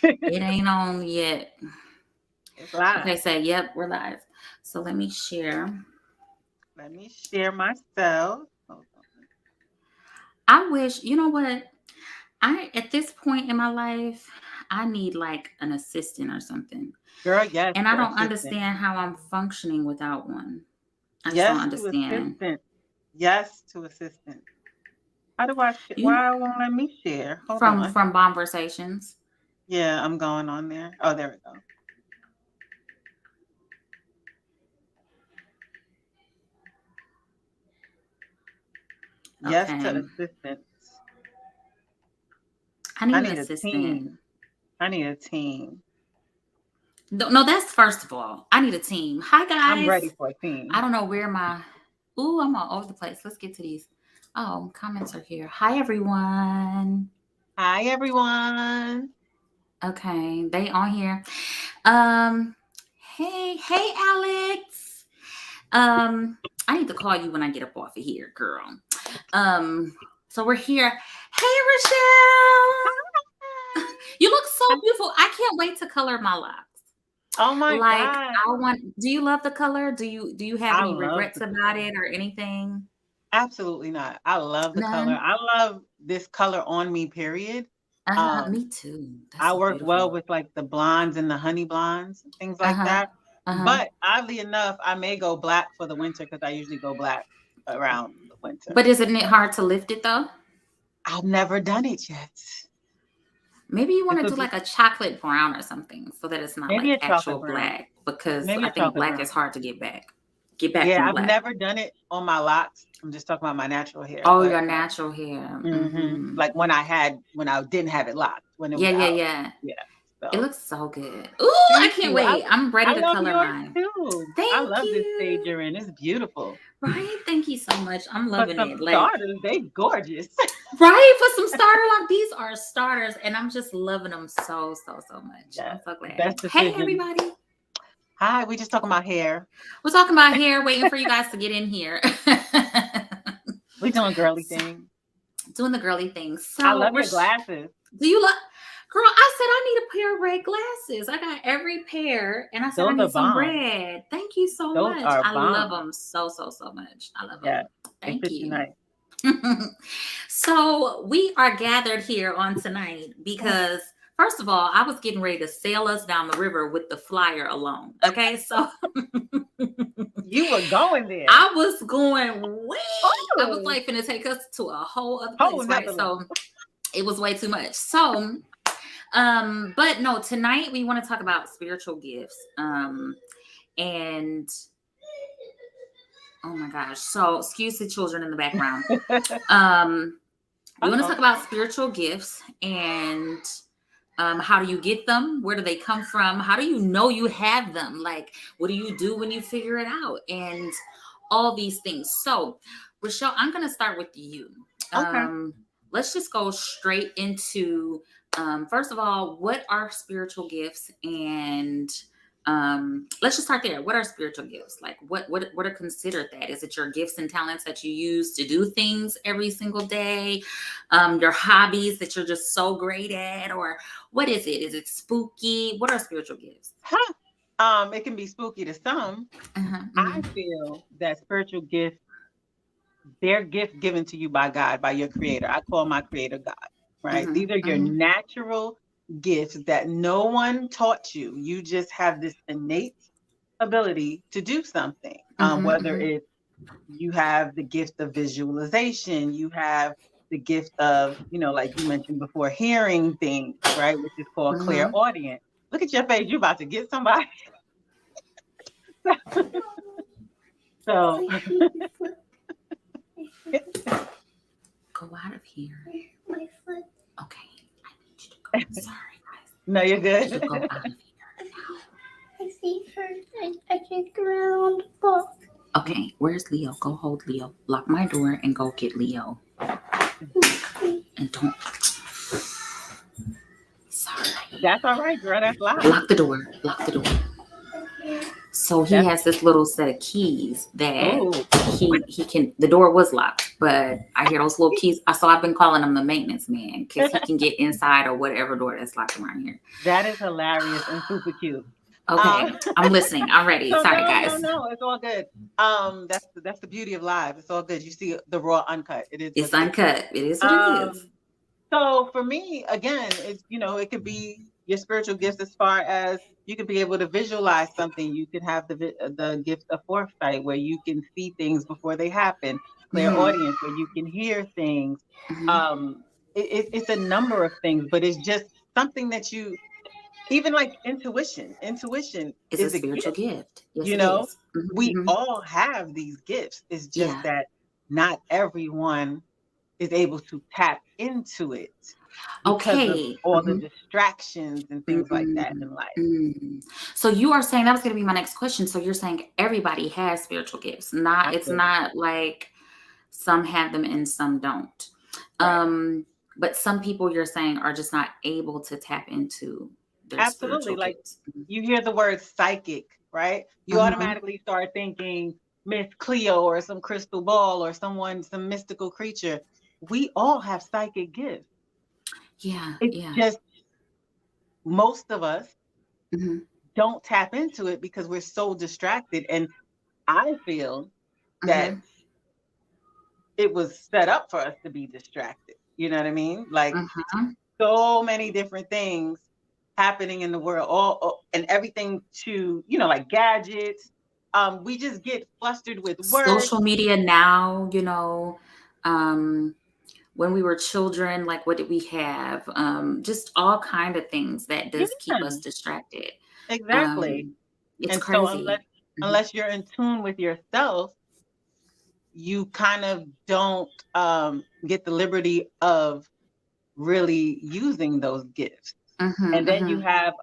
It ain't on yet. It's live. Okay, so yep, we're live. So let me share. Let me share myself. Hold on. I wish, you know what? I at this point in my life, I need like an assistant or something. Girl, yes And I to don't assistant. understand how I'm functioning without one. I just don't Yes to understand. assistant. Yes to assistant. How do I You why it won't let me share? Hold from on. from Conversations. Yeah, I'm going on there. Oh, there we go. Yes to Okay. assistance. I need I an need a assistant. team. I need a team. No, no, that's first of all. I need a team. Hi I'm ready guys. for a I team. don't know where my ooh, I'm all over the place. Let's get to these. Oh, comments are here. Hi everyone. Hi, everyone. Okay, they on here. Um, hey Alex. I need to call you when I get up off of here, girl. So we're here. Hey Rochelle. You look so beautiful. I can't wait to color my locks. Oh my Like God. I want do you love the color? Do you have I any love regrets the about color. it or anything? Absolutely not. I love the color. None? I love this color on me, period. Um, Me too. That's I so work well beautiful. with like the blondes and the honey blondes and things like Uh-huh. that. Uh-huh. But oddly enough, I may go black for the winter because I usually go black around the winter. But isn't it hard to lift it though? I've never done it yet. Maybe you This want to would do be like a chocolate brown or something so that it's not maybe like a chocolate actual brown. black because Maybe I a think chocolate black is brown. hard to get back. Get back Yeah, from I've black. never done it on my locks. I'm just talking about my natural hair, Oh, but your natural hair. Mm-hmm. like when I didn't have it locked, when it Yeah, was yeah, out. yeah. Yeah. It So looks so good. Ooh, I thank can't you. wait. I'm ready I to love color yours mine. too. I Thank love this stage you. you're in. It's beautiful. Right? Thank you so much. I'm For loving some it. Like, starters, they gorgeous. right? For some starter lock, these are starters, and I'm just loving them so, so, so much. Yes. I'm so glad. Best Hey, decision. everybody. Hi, we just talking about hair. We're talking about hair, waiting for you guys to get in here. We doing girly So, things. doing the girly thing. I So, love your glasses. do you love? Girl, I said I need a pair of red glasses. I got every pair, and I said I Those are need some bomb. red. Thank you so Those much. are I love bomb. them so, so, so much. I love Yeah. them. They Thank fit you you. nice. So we are gathered here on tonight because first of all, I was getting ready to sail us down the river with the flyer alone. Okay, so You were going there. I was going way. I was Oh, like finna take us to a whole other whole place, right? nother So level. it was way too much. So but no, tonight we want to talk about spiritual gifts. And oh my gosh. So excuse the children in the background. Um we want to Uh-oh. talk about spiritual gifts and how do you get them? Where do they come from? How do you know you have them? Like, what do you do when you figure it out? And all these things. So, Rochelle, I'm going to start with you. Okay. Um, let's just go straight into, first of all, what are spiritual gifts? And let's just start there. What are spiritual gifts? Like, what are considered that? Is it your gifts and talents that you use to do things every single day? Your hobbies that you're just so great at, or what is it? Is it spooky? What are spiritual gifts? Huh. It can be spooky to some. Uh-huh, I feel that spiritual gifts, they're gifts given to you by God, by your creator. I call my creator God, right? uh-huh, These are your uh-huh, natural gifts that no one taught you. You just have this innate ability to do something. uh-huh, Whether it's you have the gift of visualization, you have the gift of, like you mentioned before, hearing things, right? Which is called uh-huh. clairaudient. Look at your face. You about to get somebody. So Go out of here. Okay, I need you to go. Sorry, guys. no, you're I need you to good. go out of here now. I see her. I can't get around the book. Okay, where's Leo? Go hold Leo. Lock my door and go get Leo. And don't. Sorry. That's all right, girl. That's live. Lock the door. Lock the door. So he That's has this little set of keys that oh, he can. The door was locked, but I hear those little keys. So I've been calling him the maintenance man because he can get inside or whatever door that's locked around here. That is hilarious and super cute. Okay, I'm listening. I'm ready. So Sorry, no, guys. no, it's all good. That's the beauty of live. It's all good. You see the raw uncut. It is. It's what it is. uncut. It is what it is. So for me, again, it's it could be your spiritual gifts as far as you could be able to visualize something. You could have the gift of foresight where you can see things before they happen. Clairaudience where you can hear things. It's a number of things, but it's just something that you. Even like intuition It's is a spiritual gift. Yes, you it know, is. we all have these gifts. It's just Yeah. that not everyone is able to tap into it because of Okay. all the distractions and things like that in life. So you are saying that was going to be my next question. So you're saying everybody has spiritual gifts. It's Absolutely. not like some have them and some don't. Right. But some people you're saying are just not able to tap into their Absolutely. spiritual Like gifts. you hear the word psychic, right? You automatically start thinking Miss Cleo or some crystal ball or some mystical creature. We all have psychic gifts. Yeah. It's Yeah. just most of us Mhm. don't tap into it because we're so distracted. And I feel that it was set up for us to be distracted. You know what I mean? Like so many different things happening in the world, all and everything to, like gadgets. We just get flustered with work. Social media now, when we were children, like what did we have? Just all kind of things that does keep us distracted. Exactly. It's And crazy. so unless you're in tune with yourself, you kind of don't get the liberty of really using those gifts. And then you have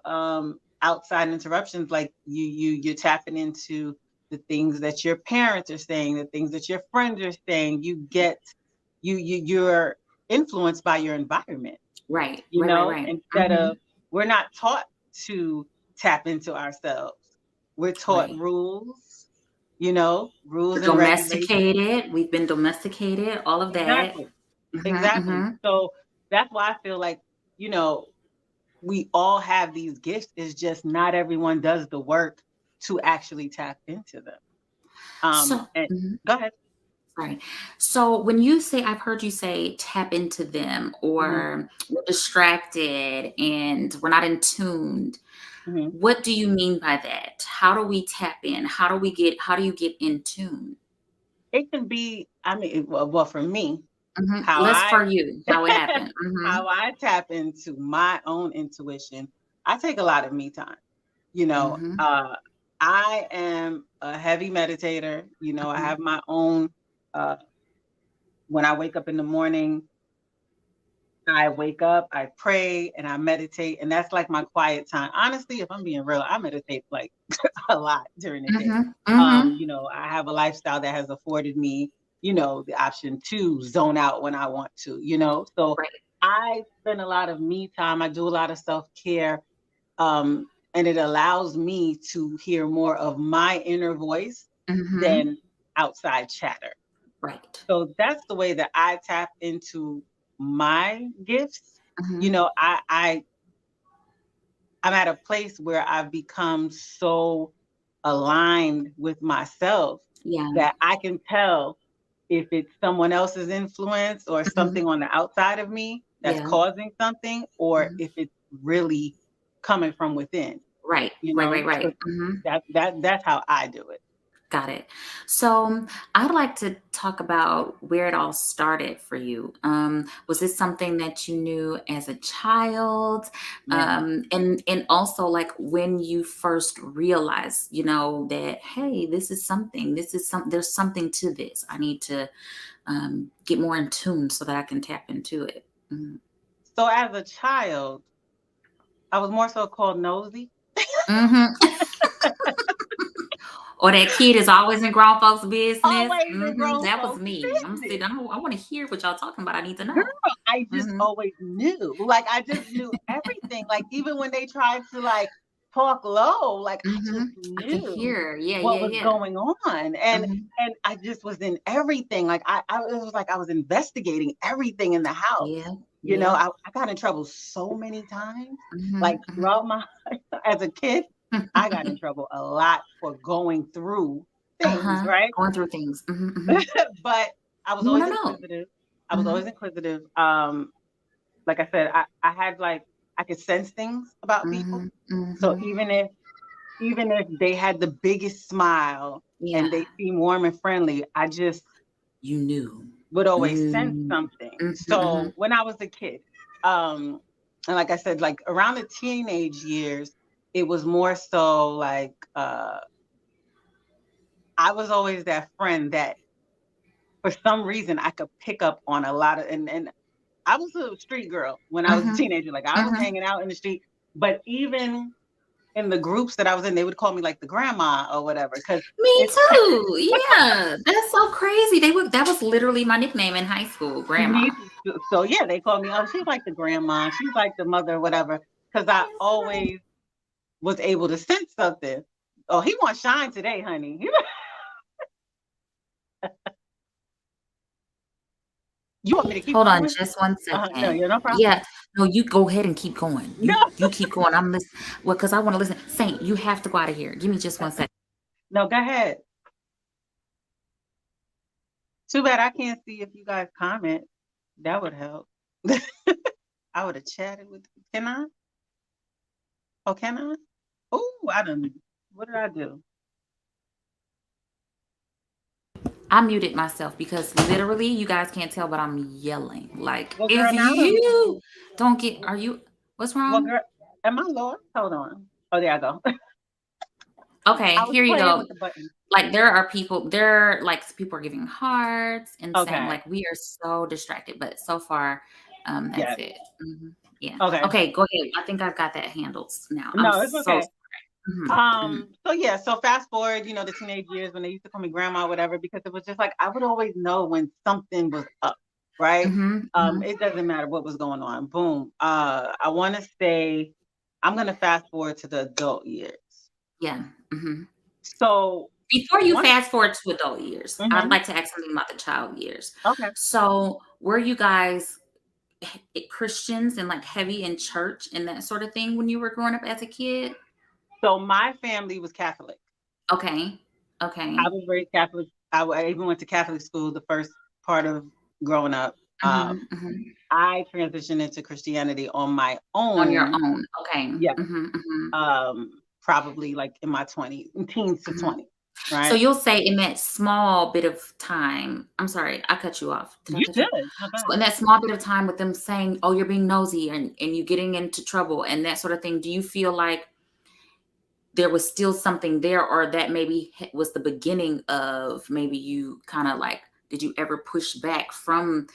outside interruptions, like you're tapping into the things that your parents are saying, the things that your friends are saying. You're influenced by your environment. Right. Instead of, we're not taught to tap into ourselves. We're taught rules, rules and domesticated. We've been domesticated, all of that. Exactly. So that's why I feel like, we all have these gifts. It's just not everyone does the work to actually tap into them. Go ahead. Right. So when you say, I've heard you say tap into them or we're distracted and we're not in tuned. What do you mean by that? How do we tap in? How do you get in tune? It can be, well, for me, for you, how it happened. How I tap into my own intuition, I take a lot of me time. I am a heavy meditator. I have my own, when I wake up in the morning, I wake up, I pray, and I meditate, and that's like my quiet time. Honestly, if I'm being real, I meditate like a lot during the day. I have a lifestyle that has afforded me, the option to zone out when I want to, So I spend a lot of me time. I do a lot of self-care, and it allows me to hear more of my inner voice than outside chatter. Right. So that's the way that I tap into my gifts. I'm at a place where I've become so aligned with myself that I can tell if it's someone else's influence or something on the outside of me that's causing something, or if it's really coming from within. Right. So that's how I do it. Got it. So I'd like to talk about where it all started for you. Was this something that you knew as a child? And also like when you first realized, that, hey, there's something to this. I need to get more in tune so that I can tap into it. So as a child, I was more so called nosy. Or that kid is always in grown folks' business. That was me. I'm sitting. I want to hear what y'all talking about. I need to know. Girl, I just always knew. Like I just knew everything. Like even when they tried to talk low. Like I just I can knew hear. Yeah, what yeah, was yeah. going on. And Mhm. I just was in everything. Like it was like I was investigating everything in the house. Yeah, You know, yeah. I got in trouble so many times. Like Mhm, mhm. throughout my as a kid, I got in trouble a lot for going through things, Uh-huh. right? Going through things. Mhm, mhm. But I was You always wanna know. inquisitive. I was always Mhm, inquisitive. Like I said, I had like I could sense things about people. mhm, So mhm. even if they had the biggest smile Yeah, and they seem warm and friendly, I just you knew. would always sense Mm. something. Mhm, So mhm. when I was a kid, um, and like I said, like around the teenage years, it was more so like I was always that friend that for some reason I could pick up on a lot of and I was a street girl when I was a Mhm, teenager. Like I was mhm. hanging out in the street, but even in the groups that I was in, they would call me like the grandma or whatever. Because Me it's too. Yeah, that's so crazy. That was literally my nickname in high school, grandma. me, so yeah, they call me. Oh, she's like the grandma. She's like the mother, or whatever. Because I always was able to sense something. Oh, he wants shine today, honey. You want me to keep Hold on going? just one No, second. you're no problem. Yeah. No, you go ahead and keep going. No, You keep going. I'm listening. Well, because I want to listen. Saint, you have to go out of here. Give me just 1 second. no, go ahead. Too bad I can't see if you guys comment. That would help. I would have chatted with you. Can I? Oh, can I? Oh, I don't. What did I do? I muted myself because literally you guys can't tell, but I'm yelling. Like, Well, if girl, now I don't even you know. don't get, are you, what's Well, wrong? girl, am I lost? Hold on. Oh, there I go. Okay, I was here you playing go. with the button. Like, there, like, people are giving hearts and saying, Okay. like, we are so distracted, but so far, that's Yes. it. Yeah. Okay. Okay, go ahead. I think I've got that handled now. I'm No, it's so okay. sorry. Mhm. So yeah, so fast forward, the teenage years when they used to call me grandma, whatever, because it was just like I would always know when something was up, right? Mhm, mhm. It doesn't matter what was going on. Boom. I want to say I'm gonna fast forward to the adult years. Yeah. Mhm. So Before you one, fast forward to adult years, I'd mhm, like to ask something about the child years. okay. So, were you guys Christians and like heavy in church and that sort of thing when you were growing up as a kid? So my family was Catholic. Okay. I Okay. was very Catholic. I even went to Catholic school the first part of growing up. Mhm, mhm. I transitioned into Christianity on my On your own. own. Okay. Yeah. Mhm, mhm, Probably like in my 20s, teens to mhm. 20s, So right? you'll say in that small bit of time, I'm sorry, I cut you off. Did I You cut you off? did. No, go So ahead. in that small bit of time with them saying, "Oh, you're being nosy and you getting into trouble," and that sort of thing, do you feel like there was still something there, or that maybe was the beginning of maybe you kind of like, did you ever push back from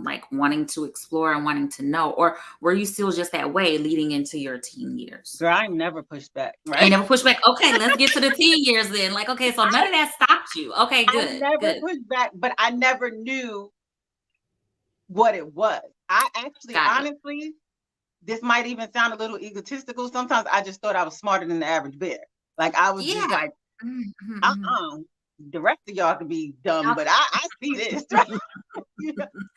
like wanting to explore and wanting to know, or were you still just that way leading into your teen years? Girl, I never pushed back, You right? never push back. Okay, let's get to the teen years then. Like, okay, so none I, of that stopped you. Okay, I good, never good. pushed back, but I never knew what it was. I actually, Got it. honestly, this might even sound a little egotistical. Sometimes I just thought I was smarter than the average bear. Like I was just Yeah. like, Mhm, mhm, mhm. uh-uh. The rest of y'all can be dumb, Y'all but I see this, right?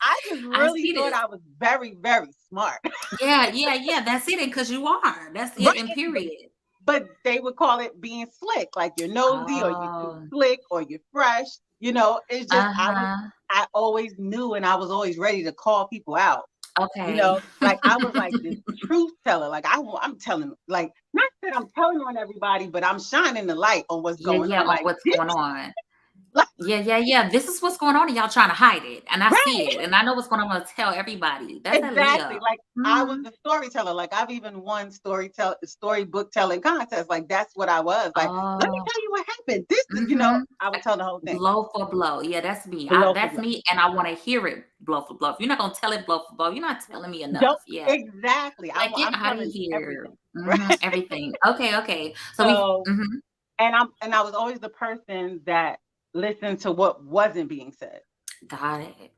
I just I really see thought this. I was very, very smart. Yeah, yeah, yeah. That's it. Because you are. That's it. And Right. period. But they would call it being slick, like you're nosy or you're too Oh. slick or you're fresh. It's just Uh-huh. I always knew and I was always ready to call people out. Okay. Like I was like this truth teller. Like I'm telling, like not that I'm telling on everybody, but I'm shining the light on what's Yeah, going yeah, on. on Like what's this, going on. like, Yeah, yeah, yeah. This is what's going on, and y'all trying to hide it. And I see right. it. And I know what's going on. I'm gonna tell everybody. That's a Exactly. Leo. Like I was Mhm. the storyteller. Like I've even won storybook telling contests. Like that's what I was. Like, let me Oh. tell you what happened. This is, Mhm. I would tell the whole thing. Blow for blow. Yeah, that's me. Blow for That's blow. me, and I want to hear it blow for blow. If you're not gonna tell it blow for blow, you're not telling me Don't enough. Yeah. exactly. Like, get I'm out of telling here. everything. Right. Everything. Okay, okay. So we So and I was always the person that listened to what wasn't being said. got it.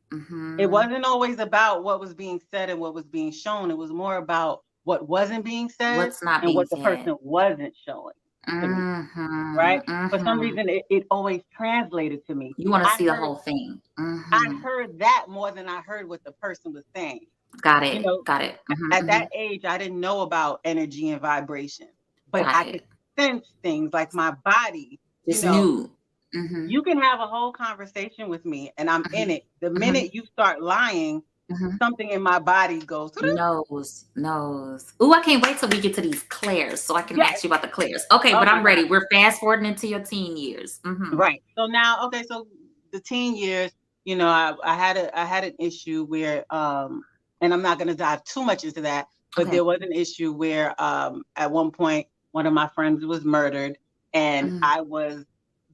It Mhm. wasn't always about what was being said and what was being shown. It was more about what wasn't being said What's not and being what the said? person wasn't showing to me, Mm-hmm. right? For some Mm-hmm. reason, it always translated to me. You want to I see the heard whole thing. I Mm-hmm. heard that more than I heard what the person was saying. Got You it. know, Got it. Mm-hmm. at Mm-hmm. that age, I didn't know about energy and vibration, but Got I could it. sense things like my body. You Just know, new. Mm-hmm. you can have a whole conversation with me and I'm in it. The Mm-hmm. minute you start lying, Mm-hmm. something in my body goes, Knows. Ooh, I can't wait till we get to these clairs so I can yes. ask you about the clairs. Okay, Oh but my I'm ready. God. We're fast forwarding into your teen years. Mm-hmm. Right. So now, okay, so the teen years, you know, I had an issue where and I'm not gonna dive too much into that, but Okay. there was an issue where at one point one of my friends was murdered and Mm-hmm. I was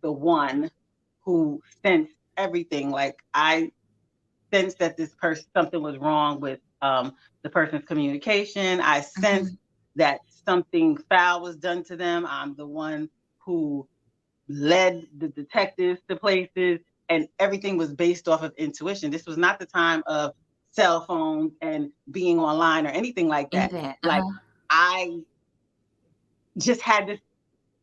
the one who sensed everything. Like I sensed that this person something was wrong with the person's communication. I sensed that something foul was done to them. I'm the one who led the detectives to places, and everything was based off of intuition. This was not the time of cell phones and being online or anything like Any that. of that. Like I just had this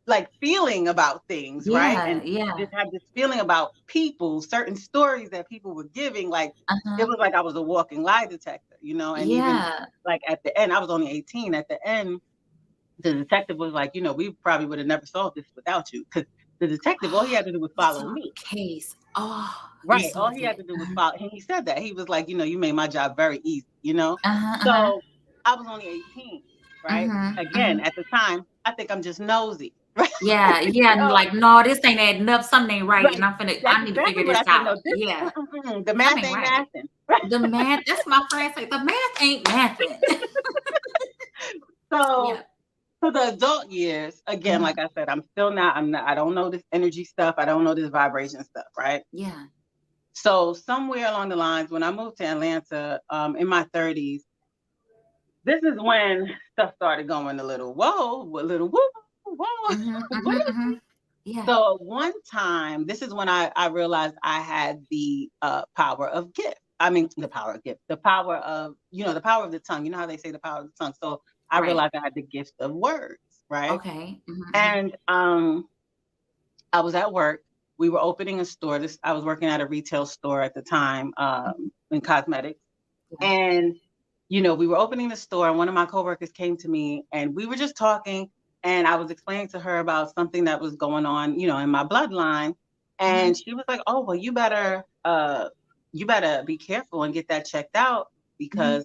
like feeling about things, right? Yeah. And Yeah. just had this feeling about people, certain stories that people were giving. Like it Uh-huh. was like I was a walking lie detector, you know. And even Yeah. like at the end, I was only 18. At the end, the detective was like, you know, we probably would have never solved this without you, because the detective, all he had to do was You follow solved me. the case. Oh, you Right. All solved he had it. to do was follow. And he said that. He was like, you know, you made my job very easy, you know? Uh-huh. Uh-huh. So I was only 18, right? Mm-hmm. Again, Mm-hmm. at the time, I think I'm just nosy, right? Yeah, yeah, and So, like, no, this ain't adding up. Something ain't right, and right. I That's need to figure exactly what this I said. out. No, this, Yeah, the math something ain't ain't right. mathing. The math, that's my friend say, the math ain't mathing. So Yeah. for the adult years, again, Mhm. like I said, I don't know this energy stuff. I don't know this vibration stuff, right? Yeah. So somewhere along the lines, when I moved to Atlanta, in my 30s, this is when stuff started going a little whoa. Mhm. What Mhm. is Mhm. this? Yeah. So one time, this is when I realized I had the power of gift. I mean, the power of gift, the power of, you know, the power of the tongue. You know how they say the power of the tongue. So I Right. realized I had the gift of words, right? Okay. Mhm. Mhm. And I was at work. We were opening a store. I was working at a retail store at the time, in cosmetics. Yeah. And, you know, we were opening the store, and one of my coworkers came to me and we were just talking. And I was explaining to her about something that was going on, you know, in my bloodline. Mhm. And she was like, oh, well, you better be careful and get that checked out, Mhm. because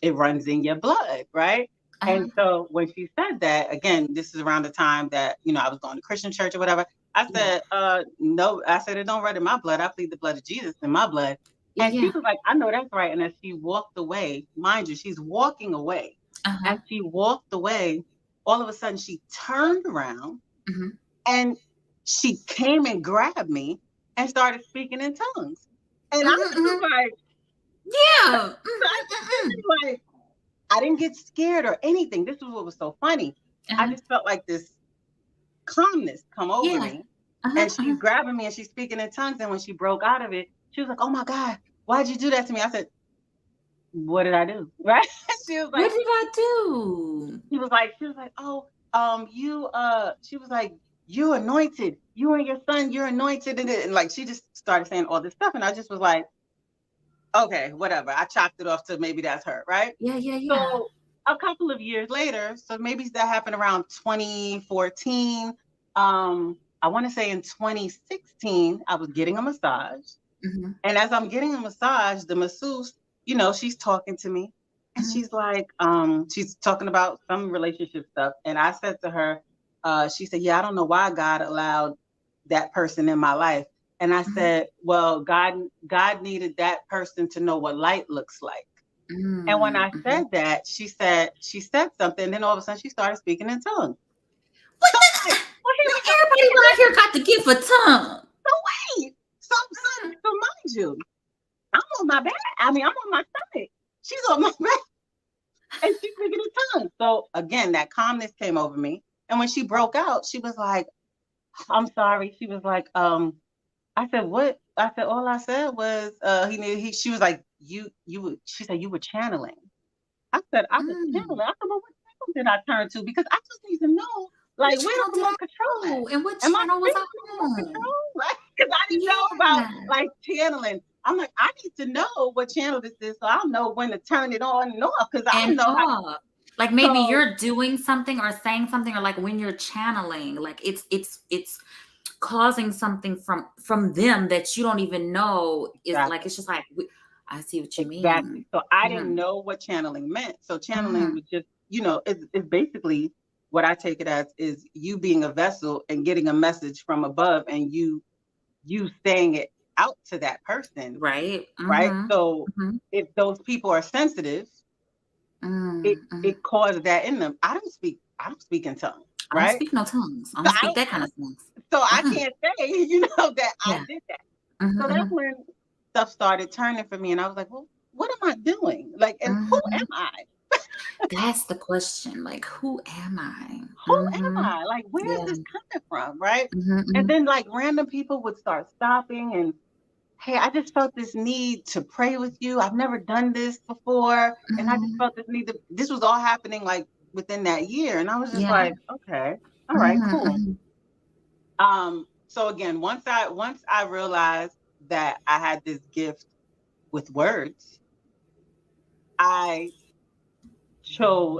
it runs in your blood, right? Uh-huh. And so when she said that, again, this is around the time that, you know, I was going to Christian church or whatever. I Yeah. said, no, I said, it don't run in my blood. I plead the blood of Jesus in my blood. And she Yeah. was like, I know that's right. And as she walked away, mind you, she's walking away. Uh-huh. As she walked away, all of a sudden she turned around Mhm. and she came and grabbed me and started speaking in tongues. And I Mhm. just Mhm. was like, Yeah. I Mhm. just Mhm. like, I didn't get scared or anything. This was what was so funny. I Uh-huh. just felt like this calmness come over Yeah. me. Uh-huh. And she's Uh-huh. grabbing me and she's speaking in tongues. And when she broke out of it, she was like, oh my God, why'd you do that to me? I said, what did I do? Right? She was What like, did I do? she was like, oh, she was like, you anointed, you and your son, you're anointed. And like, she just started saying all this stuff. And I just was like, okay, whatever. I chopped it off to maybe that's her. Right. Yeah. Yeah. Yeah. So a couple of years later, so maybe that happened around 2014. I want to say in 2016, I was getting a massage. Mhm. And as I'm getting a massage, the masseuse, you know, she's talking to me and Mhm. she's like, she's talking about some relationship stuff. And I said to her, she said, yeah, I don't know why God allowed that person in my life. And I Mhm. said, well, God needed that person to know what light looks like. And when Mm. I Mhm. said that, she said something, and then all of a sudden she started speaking in tongues. What So I'm like, the? well, here we Man, go. everybody around here got the gift for tongue. So wait. So mind you, I'm on my back. I mean, I'm on my stomach. She's on my back and she's speaking in tongues. So again, that calmness came over me. And when she broke out, she was like, I'm sorry. She was like, I said, what? I said, all I said was, she was like, she said, you were channeling. I said, I was Mm. channeling. I said, well, what channel did I turn to? Because I just need to know, What like, where channel the did I remote control at? go? And what Am I channel was I speaking to the remote on? control? Like, because I didn't know about Yeah. like channeling. I'm like, I need to know what channel this is, so I'll know when to turn it on and off. Because I don't And know how. like maybe So you're doing something or saying something, or like when you're channeling, like it's causing something from them that you don't even know is like, exactly, it's just like, I see what you exactly. mean. So I Yeah. didn't know what channeling meant. So channeling Mhm. was just, it's basically what I take it as is you being a vessel and getting a message from above, and you saying it out to that person, Right. right? Mhm. So Mhm. if those people are sensitive, it Mm, mhm. it caused that in them. I don't speak in tongues, I don't right? speak no tongues. I So don't speak that kind of tongues. I Mm-mm. can't say, that I Yeah. did that. Mhm, So that's mhm, when stuff started turning for me, and I was like, well, what am I doing? Like, and who am mhm. I? That's the question. Like, who am I? Who am Mhm. I? Like, where is Yeah. this coming from, right? Mhm, And mhm. then like random people would start stopping and, hey, I just felt this need to pray with you. I've never done this before. And I just Mhm. felt this need to, this was all happening like within that year. And I was just Yeah. like, okay, all right, Mhm, cool. mhm. So again, once I realized that I had this gift with words, I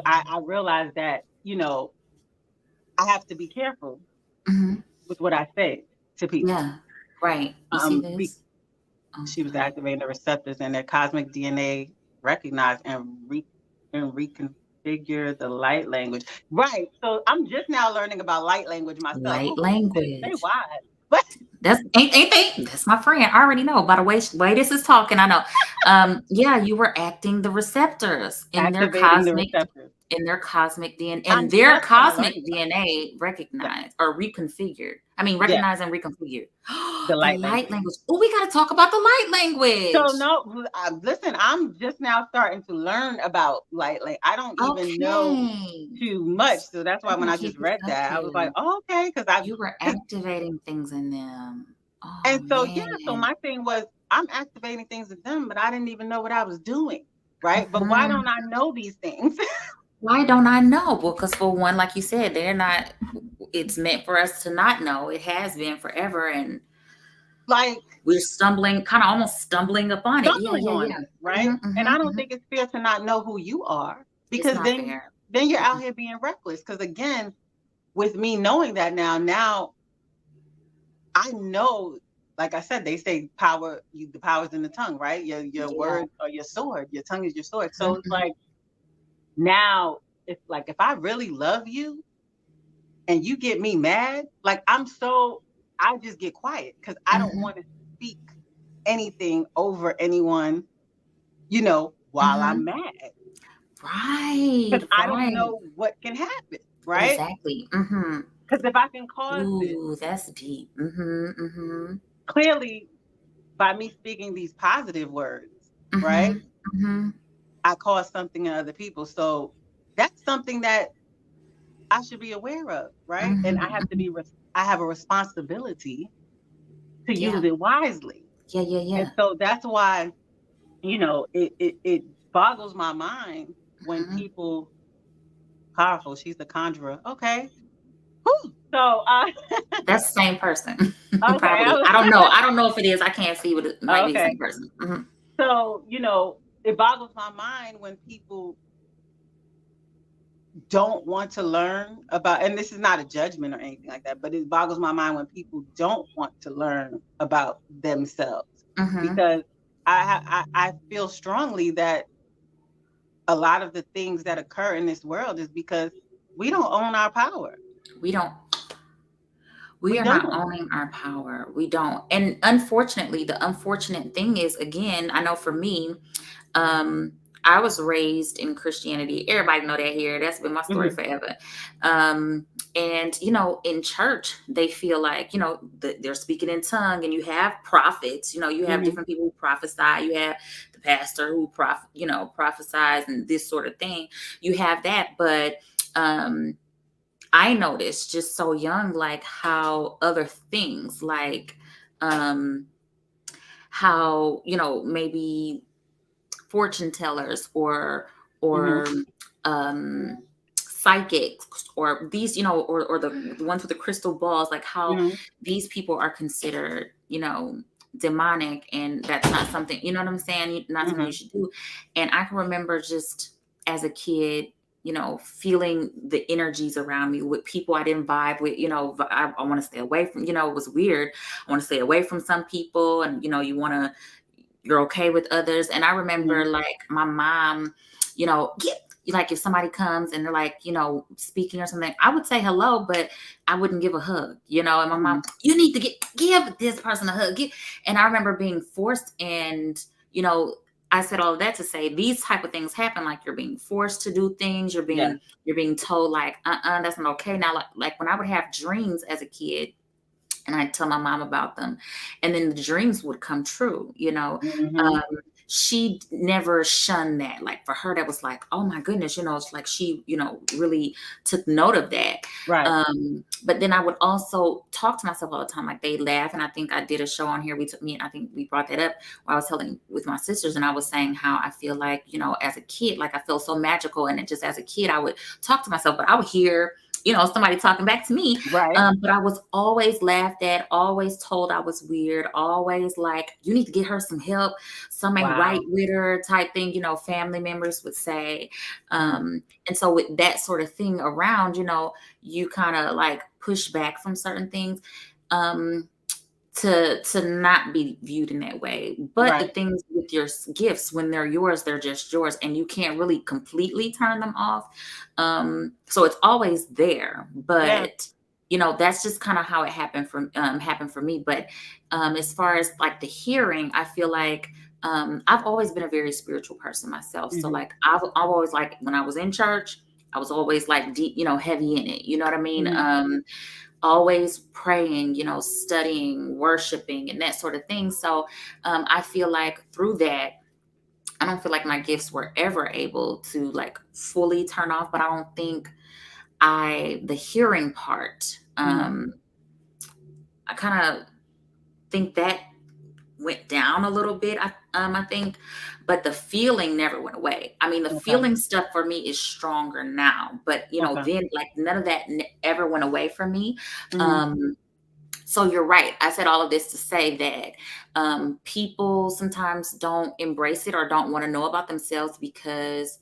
I realized that, I have to be careful Mhm. with what I say to people. Yeah. Right. You see Be, this? she was Okay. activating the receptors and their cosmic DNA recognized and reconfigure the light language. Right. So I'm just now learning about light language myself. Light Oh goodness, they language. wise. But That's ain't they? That's my friend. I already know by the way this is talking. I know. Yeah, you were acting the receptors activating the receptors. in their cosmic DNA, I'm and their just now cosmic learning about DNA that. recognized or reconfigured. I mean, Yeah, recognize and reconfigure. the The light light language. language. Oh, we got to talk about the light So language. no, listen, I'm just now starting to learn about light. Like I don't even know Okay. too much. So that's why We're when gonna I keep just it read up that, I was like, here. oh, okay, because I You were activating things in them. Oh and so yeah, so man. my thing was I'm activating things with them, but I didn't even know what I was doing. Right. But why Mhm. don't I know these things? Why don't I know? Well, because for one, like you said, they're not, it's meant for us to not know. It has been forever. And Like we're stumbling, kind of almost stumbling upon it. Yeah, stumbling yeah, on yeah. it, right? And I don't Mhm. think it's fair to not know who you are It's because not then fair. you're out Mm-mm. here being reckless. Because again, with me knowing that now I know, like I said, they say the power's in the tongue, right? Your Yeah. words are your sword, your tongue is your sword. So it's Mhm. like now it's like if I really love you and you get me mad, like I just get quiet because I don't Mhm. want to speak anything over anyone, while I'm Mhm. mad. Right. Because I don't Right. know what can happen, right? Exactly. Mhm. Because if I can cause this, Ooh, that's deep. Mhm. Mhm. clearly by me speaking these positive words, right? Mhm. Mhm. I cause something in other people. So that's something that I should be aware of, right? And Mhm. Mhm. I have a responsibility to use Yeah. it wisely. Yeah. Yeah. And Yeah. so that's why, it boggles my mind when Mhm. people powerful, she's the conjurer. Okay. Whew. So That's the same person. okay. Probably. I don't know. I don't know if it is. I can't see, but it might be the Okay. same person. Mhm. So, it boggles my mind when people don't want to learn about, and this is not a judgment or anything like that, but it boggles my mind when people don't want to learn about themselves Mhm. because I feel strongly that a lot of the things that occur in this world is because we don't own our power. We don't. We We are not don't. owning our power. We don't. And unfortunately, the unfortunate thing is, again, I know for me, um, I was raised in Christianity. Everybody know that here. That's been my story Mhm. forever. And in church, they feel like they're speaking in tongue, and you have prophets. You have Mhm. different people who prophesy. You have the pastor who prophesies and this sort of thing. You have that, but um, I noticed just so young, like how other things, like um, how maybe fortune tellers or or psychics, or these, or the ones with the crystal balls, like how Mhm. these people are considered, demonic, and that's not something, you know what I'm saying? Not something you Mhm. should do. And I can remember just as a kid, feeling the energies around me with people I didn't vibe with, I want to stay away from, it was weird. I want to stay away from some people, and, you're okay with others. And I remember Mhm. like my mom, like if somebody comes and they're like, speaking or something, I would say hello, but I wouldn't give a hug, and my mom, Mhm. you need to give this person a hug. And I remember being forced, and, I said all of that to say these type of things happen. Like you're being forced to do things. Yes. You're being told like, that's not okay. Now, like when I would have dreams as a kid, and I'd tell my mom about them, and then the dreams would come true. Mhm. Um, she never shunned that. Like for her, that was like, oh my goodness, it's like she, really took note of that. Right. But then I would also talk to myself all the time. Like they laugh, and I think I did a show on here. I think we brought that up where I was telling with my sisters, and I was saying how I feel like, as a kid, like I feel so magical, and it just as a kid, I would talk to myself, but I would hear somebody talking back to me. Right. But I was always laughed at, always told I was weird, always like, you need to get her some help. Some ain't right Wow. with her type thing, family members would say. Mm. And so with that sort of thing around, you kind of like push back from certain things. To not be viewed in that way. But the Right. things with your gifts, when they're yours, they're just yours, and you can't really completely turn them off. So it's always there, Yeah. but that's just kind of how it happened for me. But as far as like the hearing, I feel like I've always been a very spiritual person myself. So Mhm. like I've always, like when I was in church, I was always like deep, heavy in it. You know what I mean? Mhm. Always praying, studying, worshiping, and that sort of thing. So I feel like through that, I don't feel like my gifts were ever able to like fully turn off, but I don't think the hearing part, Mhm. I kind of think that went down a little bit. I think, but the feeling never went away. I mean, the Okay. feeling stuff for me is stronger now, but Okay. then like none of that ever went away from me. Mhm. Um, So you're right. I said all of this to say that people sometimes don't embrace it or don't want to know about themselves because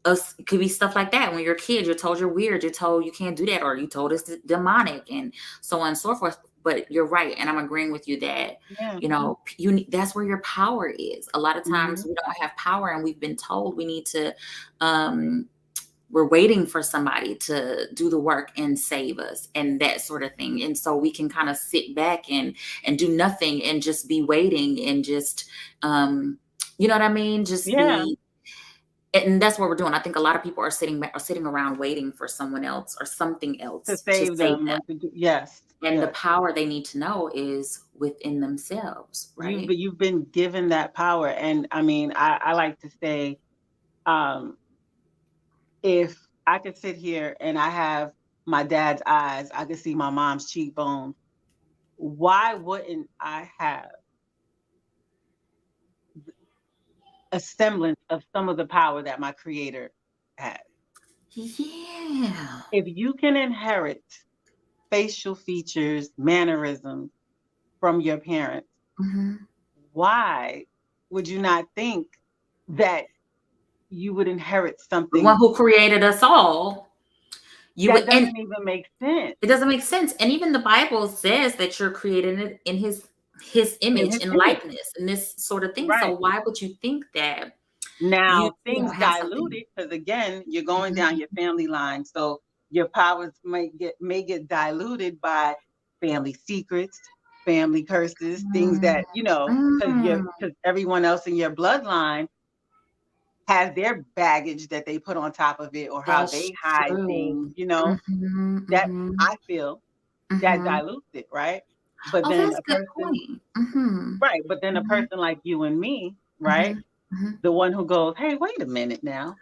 it could be stuff like that. When you're a kid, you're told you're weird, you're told you can't do that, or you told it's demonic, and so on and so forth. But you're right, and I'm agreeing with you that Yeah. that's where your power is. A lot of times Mhm. we don't have power, and we've been told we need to. Um, we're waiting for somebody to do the work and save us and that sort of thing, and so we can kind of sit back and do nothing and just be waiting and just you know what I mean, just Yeah. be. And that's what we're doing. I think a lot of people are sitting around waiting for someone else or something To else to save save them them, or to do, yes. and the Yes. power they need to know is within themselves, right? You've been given that power, and I mean, I like to say, um, if I could sit here and I have my dad's eyes, I could see my mom's cheekbones. Why wouldn't I have a semblance of some of the power that my creator has? Yeah. If you can inherit facial features, mannerisms from your parents, Hmm. why would you not think that you would inherit The one something who created us all, you would. that And doesn't even make sense it doesn't make sense. And even the Bible says that you're created in his in image his and image? likeness and this sort of thing. So Right. why would you think that you Now, don't things have something? diluted because again, you're going down Mhm. your family line, so your powers may get diluted by family secrets, family curses, things Mm, that, because everyone else in your bloodline has their baggage that they put on top of it or how that's they hide things, true. that Mhm. I feel that Mhm. dilutes it, right? But Oh, then that's a a good person point. Mhm. right, but then a Mhm. person like you and me, right? Mhm. Mhm. The one who goes, "Hey, wait a minute now."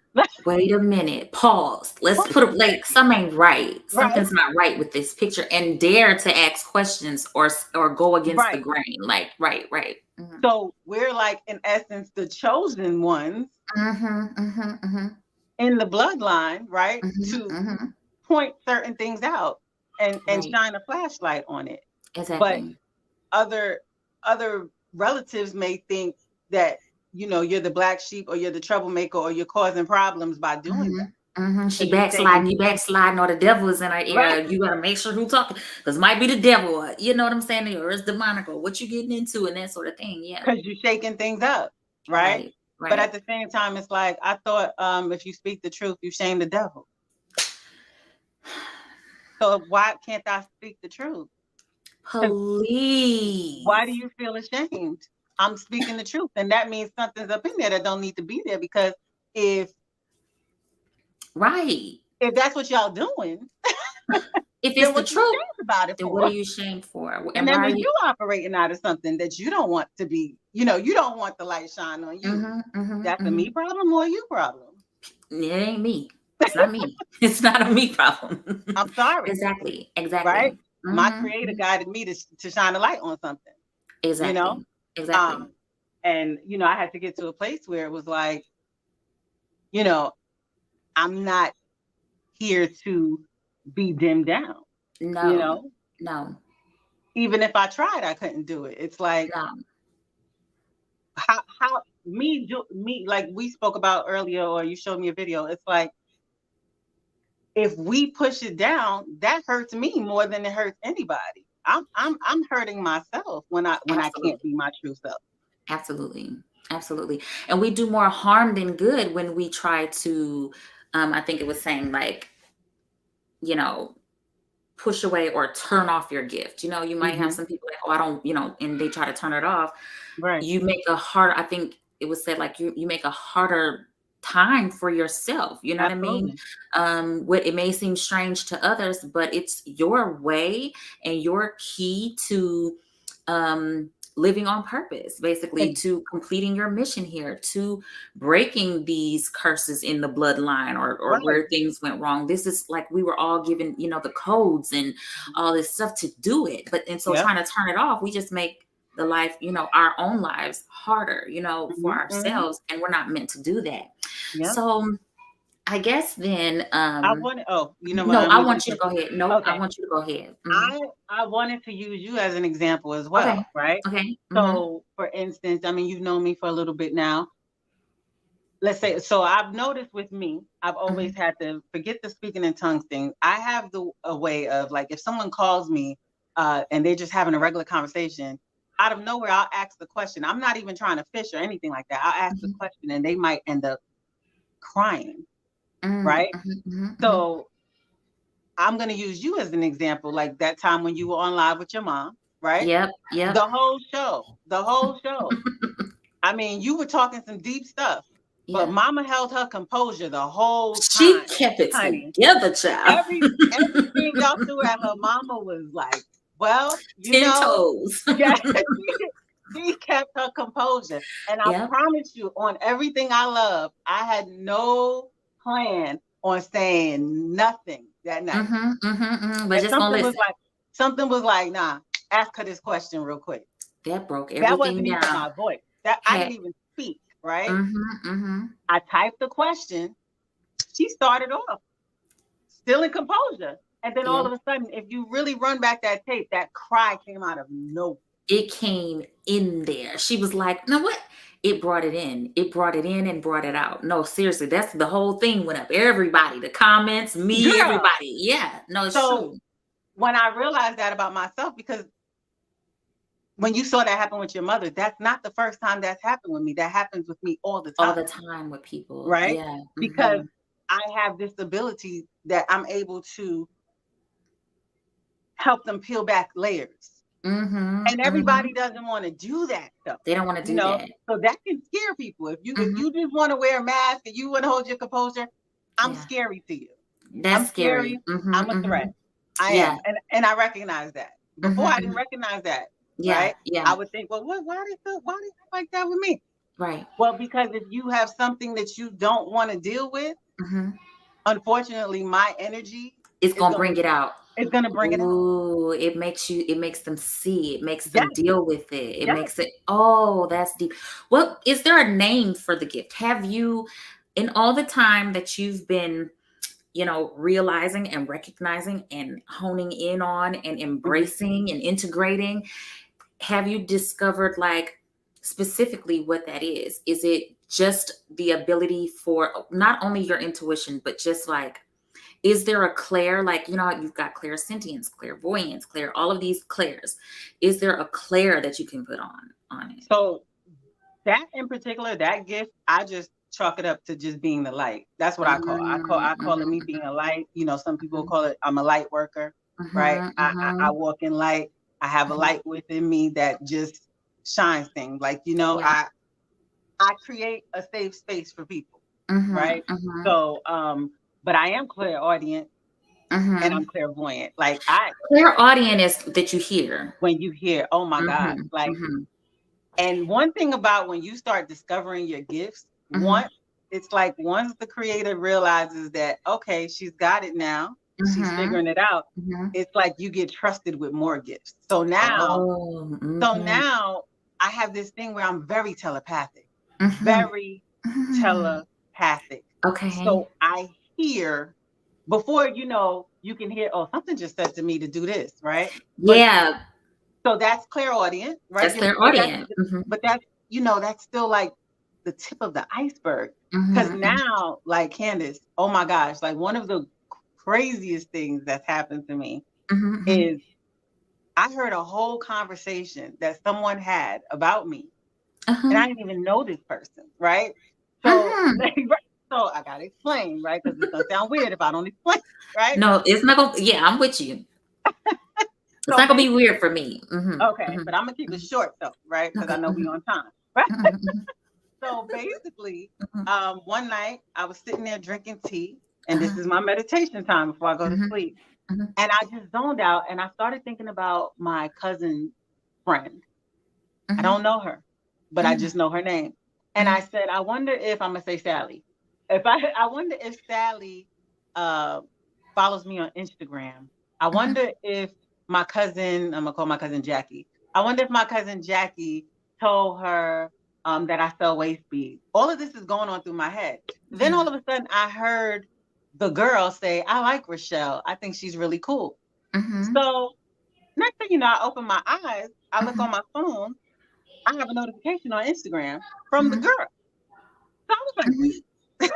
Wait a minute. Pause. Let's Wait put a it like second. some ain't right. Right, Something's not right with this picture, and dare to ask questions or go against the right. grain. Like, right, right. Mhm. So we're like, in essence, the chosen ones, Mhm. Mhm. Mhm. in the bloodline, right, Mhm, to mhm. point certain things out and Right. shine a flashlight on it. But Exactly. other relatives may think that, you're the black sheep or you're the troublemaker or you're causing problems by doing that Mhm, mhm. She because you're taking backsliding, you backsliding, or the devil is in her right ear. You gotta make sure who talking, because it might be the devil, or you know what I'm saying, or it's demonic, or what you getting into, and that sort of thing. Yeah. because you're shaking things up, right? Right. But at Right. the same time, it's like I thought, if you speak the truth, you shame the devil. So why can't I speak the truth? 'Cause why do Please. you feel ashamed? I'm speaking the truth, and that means something's up in there that don't need to be there. Because if Right. that's what y'all doing, If it's then the what you truth, ashamed about it then what are for? you ashamed for? And And then why are when you? you operating out of something that you don't want to be, you don't want the light shine on you. Mhm, mhm, That's a me mhm. problem or a you problem. It ain't me. It's not me. It's not a me problem. I'm sorry, Exactly. right? Exactly. My Mhm, creator mhm. guided me to shine a light on something, you know? Exactly. Exactly. Um, and I had to get to a place where it was like, you know, I'm not here to be dimmed down, you No. know? No. Even if I tried, I couldn't do it. It's like No. how me like we spoke about earlier, or you showed me a video. It's like if we push it down, that hurts me more than it hurts anybody. I'm hurting myself when I can't Absolutely. be my true self. Absolutely. Absolutely. And we do more harm than good when we try to, I think it was saying like, you know, push away or turn off your gift. You might have Hmm. some people like, oh, I don't, and they try to turn it off. Right. You make a hard, I think it was said like you make a harder time for yourself. You know what I mean? Absolutely. What it may seem strange to others, but it's your way and your key to living on purpose, basically, Ex- to completing your mission here, to breaking these curses in the bloodline, or Right. where things went wrong. This is like we were all given, the codes and all this stuff to do it. But and so Yep. trying to turn it off, we just make the life, our own lives harder, for Hmm. Hmm. ourselves. And we're not meant to do that. Yep. So I guess then, I want. Oh, you know what? no, I'm I gonna want jump you in. to go ahead. No, I Okay. want you to go ahead. I wanted to use you as an example as Okay. well, right? Okay. So, for instance, I mean, you've known me for a little bit now. Let's say, so I've noticed with me, I've always Mhm. had to forget the speaking in tongues thing. I have a way of like, if someone calls me and they're just having a regular conversation, out of nowhere, I'll ask the question. I'm not even trying to fish or anything like that. I'll ask the Mhm. question and they might end up crying, Mm, right? mhm, mhm, mhm. So I'm going to use you as an example, like that time when you were on live with your mom, right? Yep, yep. The whole show. I mean, you were talking some deep stuff, but Yeah. mama held her composure the whole She time, kept it honey. together, child. Everything y'all threw at her mama was like, well, 10 toes. yeah, she kept her composure. And I Yep. promise you, on everything I love, I had no plan on saying nothing that night. Mhm, mhm, mhm. But And just gonna listen. something was like, nah, ask her this question real quick. That broke That everything wasn't even down. my voice. That I Had didn't even speak, right? Mhm, mhm. I typed the question. She started off still in composure. And then all Yeah. of a sudden, if you really run back that tape, that cry came out of nowhere. It came in there. She was like, "No, what?" It brought it in. It brought it in and brought it out. No, seriously, that's the whole thing went up. Everybody, the comments, me, Girl. everybody. Yeah. No, it's So true. when I realized that about myself, because when you saw that happen with your mother, that's not the first time that's happened with me. That happens with me all the All time, the time with people. right? Yeah. Because Mhm. I have this ability that I'm able to help them peel back layers. Mhm. And everybody Mhm. doesn't want to do that stuff, They don't wanna you do know. that. So that can scare people. If Mhm. you just want to wear a mask and you want to hold your composure, I'm Yeah. scary to you. That's I'm scary. scary. Mhm. I'm a threat. Mhm. I Yeah. am, and I recognize that. Before Mhm. I didn't Mhm. recognize that, Yeah. right? I Yeah. would think, well, what? Why they feel like that with me? Right. Well, because if you have something that you don't want to deal with, Mhm. unfortunately, my energy It's is gonna gonna bring it out. is gonna bring it out. Ooh, it makes them see, it makes them Yes, deal with it. It yes. makes it, oh, that's deep. Well, is there a name for the gift? Have you in all the time that you've been, realizing and recognizing and honing in on and Mhm. embracing and integrating, have you discovered like specifically what that is? Is it just the ability for not only your intuition, but just like, is there a clair, like, how you've got clairsentience, clairvoyance, clair, all of these clairs. Is there a clair that you can put on it? So that in particular, that gift, I just chalk it up to just being the light. That's what I call. I call it me being a light. Some people call it I'm a light worker, right? Mhm, I mhm. walk in light. I have a Mhm. light within me that just shines things. Like, Yeah. I create a safe space for people, Mhm, right? mhm, So but I am clairaudient and I'm mhm. clairvoyant. Like I Clairaudient is that you hear. when you hear, oh my God, Mhm, like. mhm, And one thing about when you start discovering your gifts, mhm, it's like once the creator realizes that, okay, she's got it now, she's mhm, figuring it out, mhm. it's like you get trusted with more gifts. So now I have this thing where I'm very telepathic, Mhm, very mhm. telepathic. Okay. So I hear before you can hear, oh, something just said to me to do this, right? But Yeah, so that's clairaudient, right? that's But that's clairaudient. Mhm, but that's that's still like the tip of the iceberg. Because mhm, mhm, now, like Candace, oh my gosh, like one of the craziest things that's happened to me mhm, mhm, is I heard a whole conversation that someone had about me, and uh-huh, I didn't even know this person, right? So, mhm. like, so I gotta explain, right? Because it's gonna sound weird if I don't explain, right? No, it's not gonna, yeah, I'm with you. It's So not gonna be basically, weird for me. Mhm, okay, mhm, but I'm gonna keep it mhm. short though, right? Because I Okay. know we Mhm, on time, right? mhm, mhm, So basically, mhm. one night I was sitting there drinking tea, and this Uh-huh. is my meditation time before I go to Mhm, sleep. mhm, And I just zoned out and I started thinking about my cousin friend. I mhm, don't know her, but I mhm, just know her name. And I mhm, said, I wonder if I'm gonna say Sally. I wonder if Sally uh, follows me on Instagram. I mhm, wonder if my cousin, I'm gonna call my cousin Jackie. I wonder if my cousin Jackie told her that I sell waist beads. All of this is going on through my head. Then yeah. all of a sudden, I heard the girl say, "I like Rochelle. I think she's really cool." Mhm, So next thing you know, I open my eyes. I look on mhm, my phone. I have a notification on Instagram from the mhm, girl. So I was like, mhm. wait. Like,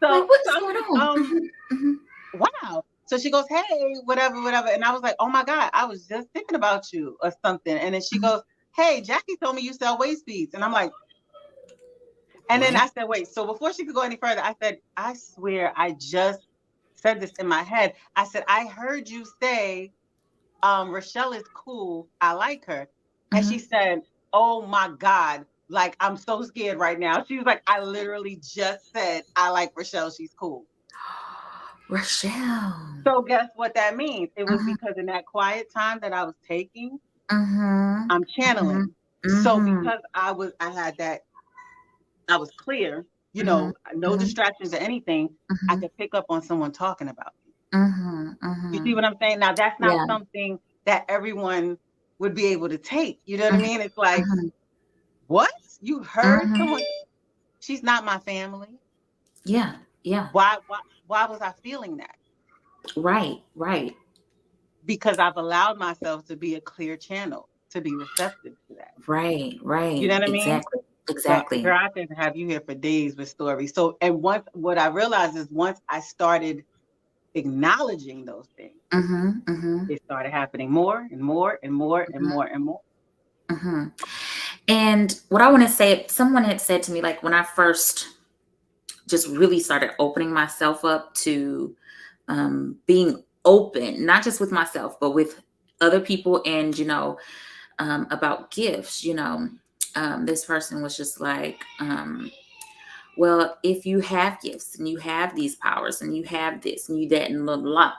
So, what so is I was going like, on? Mhm, mhm, wow. So she goes, hey, whatever, whatever. And I was like, oh my God, I was just thinking about you or something. And then she mhm. goes, hey, Jackie told me you sell waist beads. And I'm like, and then What? I said, wait. So before she could go any further, I said, I swear I just said this in my head. I said, I heard you say, Rochelle is cool. I like her. And she Mhm. said, oh my God, like I'm so scared right now. She was like, I literally just said, I like Rochelle. She's cool. Rochelle. So guess what that means? It was Mhm, because in that quiet time that I was taking, mhm, I'm mhm, channeling. So mhm, because I had that, I was clear, mhm, no mhm, distractions or anything, I mhm, could pick up on someone talking about me. mhm, You see mhm. what I'm saying? Now that's not Yeah. something that everyone would be able to take. You know what I Mhm, mean? It's like, mhm, what? You heard mhm. someone? She's not my family. Yeah, yeah. Why was I feeling that? Right, right, Because I've allowed myself to be a clear channel, to be receptive to that. right, You right. know what I mean? Exactly, But girl, exactly. I could have you here for days with stories. So, and once what I realized is once I started acknowledging those things, Mhm, mhm, it started happening more and more and more and mhm, more and more. mhm. And what I want to say, someone had said to me, like when I first just really started opening myself up to being open, not just with myself, but with other people, and about gifts. This person was just like, well, if you have gifts and you have these powers and you have this and you that and blah blah, blah,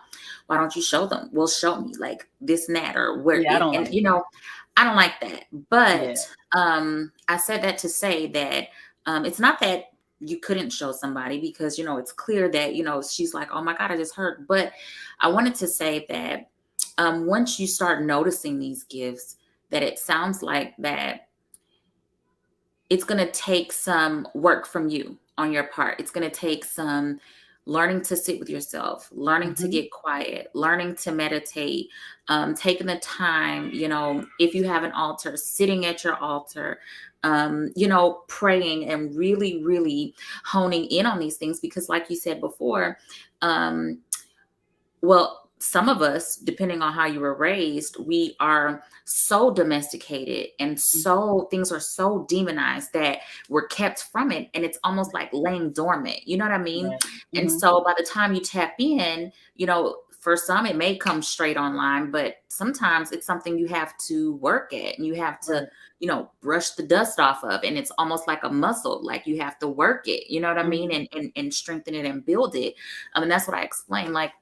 why don't you show them? Well, show me like this and that or where Yeah, I it, don't and like that. I don't like that. Yeah. But I said that to say that it's not that you couldn't show somebody, because it's clear that she's like, oh my God, I just heard. But I wanted to say that once you start noticing these gifts, that it sounds like that it's going to take some work from you. on your part. It's going to take some learning to sit with yourself, learning to Mhm. get quiet, learning to meditate, taking the time, if you have an altar, sitting at your altar, praying and really, really honing in on these things. Because, like you said before, um, well, some of us, depending on how you were raised, we are so domesticated and so things are so demonized that we're kept from it. And it's almost like laying dormant. You know what I mean? Right. And Mhm. so by the time you tap in, for some, it may come straight online, but sometimes it's something you have to work at and you have to, Right. brush the dust off of. And it's almost like a muscle, like you have to work it, you know what I mean? Mhm. And strengthen it and build it. And that's what I explained. Like,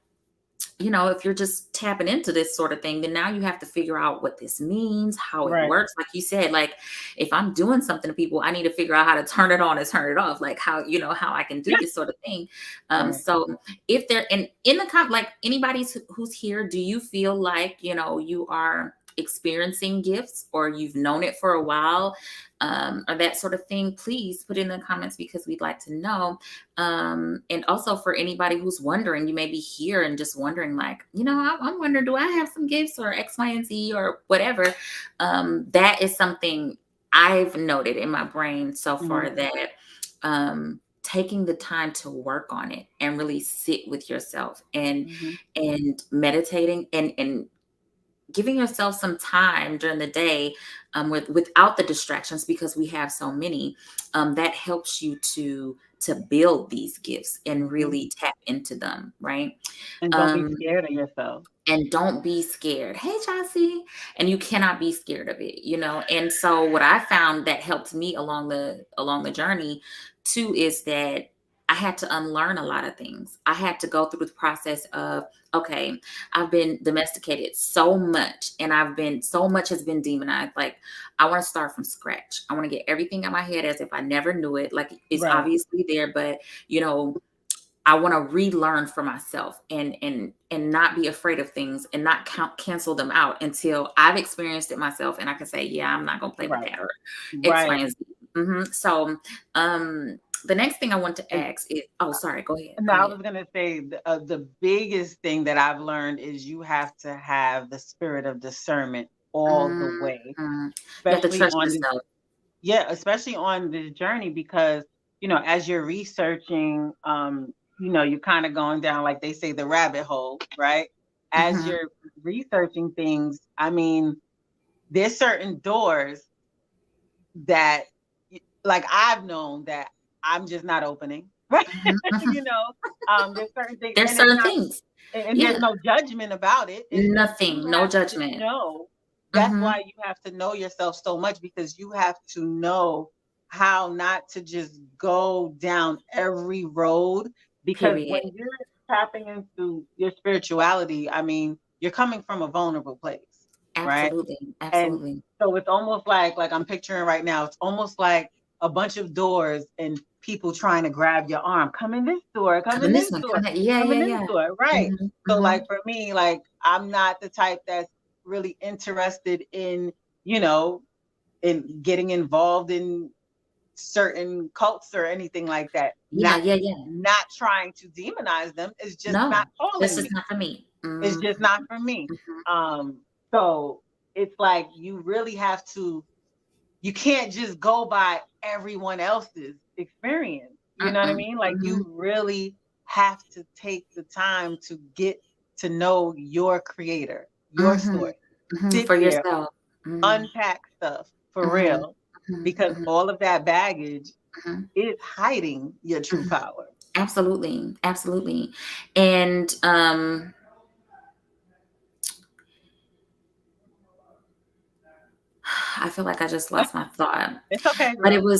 if you're just tapping into this sort of thing, then now you have to figure out what this means, how it Right. works. Like you said, like if I'm doing something to people, I need to figure out how to turn it on and turn it off, like how I can do this sort of thing. Right. So if they're in the like anybody who's here, do you feel like, you are experiencing gifts or you've known it for a while, or that sort of thing, please put in the comments because we'd like to know. And also for anybody who's wondering, you may be here and just wondering, like, I'm wondering, do I have some gifts or X, Y, and Z or whatever? That is something I've noted in my brain so far Mhm. that taking the time to work on it and really sit with yourself and Mhm. meditating and giving yourself some time during the day, without the distractions, because we have so many, that helps you to build these gifts and Mhm. really tap into them, right? And don't be um scared of yourself. and don't be scared. Hey, Chelsea. And you cannot be scared of it, and so what I found that helped me along the journey too is that I had to unlearn a lot of things. I had to go through the process of, okay, I've been domesticated so much and so much has been demonized. Like, I want to start from scratch. I want to get everything in my head as if I never knew it. Like, it's Right. obviously there, but I want to relearn for myself and not be afraid of things and not cancel them out until I've experienced it myself and I can say, yeah, I'm not gonna play with Right. that, or X, Y, Right. and Z. So, the next thing I want to And ask is, oh, sorry, go ahead, go now I ahead. was gonna say the biggest thing that I've learned is you have to have the spirit of discernment all the way, Mhm. You have to especially trust on the yourself. yeah, especially on this journey because as you're researching, you're kind of going down, like they say, the rabbit hole, right? As Mhm. you're researching things, I mean, there's certain doors that like I've known that I'm just not opening, right? Mhm. you Mhm. know, there's certain things, There's and it's certain not, things. and there's Yeah. no judgment about it. It's just you Nothing. No have to judgment. know. That's Mhm. why you have to know yourself so much because you have to know how not to just go down every road. Because when Period. you're tapping into your spirituality, I mean, you're coming from a vulnerable place, right? Absolutely. And Absolutely. so it's almost like I'm picturing right now, it's almost like a bunch of doors and people trying to grab your arm. Come in this door, come Come in in this this one. door, Yeah, come yeah, in this yeah. door. Right. Mhm. So Mhm. like for me, like I'm not the type that's really interested you know, in getting involved in certain cults or anything like that. Yeah, Not yeah, yeah. not trying to demonize them. It's just not No, this calling is me. not for me. It's just not for me. Mhm. So it's like you really have to you can't just go by everyone else's experience. You know what I Mm-mm. mean? Like Mhm. you really have to take the time to get to know your creator, your Mhm. source. Mhm. Sit For there, yourself. Mhm. unpack stuff for Mhm. real, Mhm. because Mhm. all of that baggage Mhm. is hiding your true Mhm. power. Absolutely. Absolutely. And I feel like I just lost my thought. It's okay, But girl.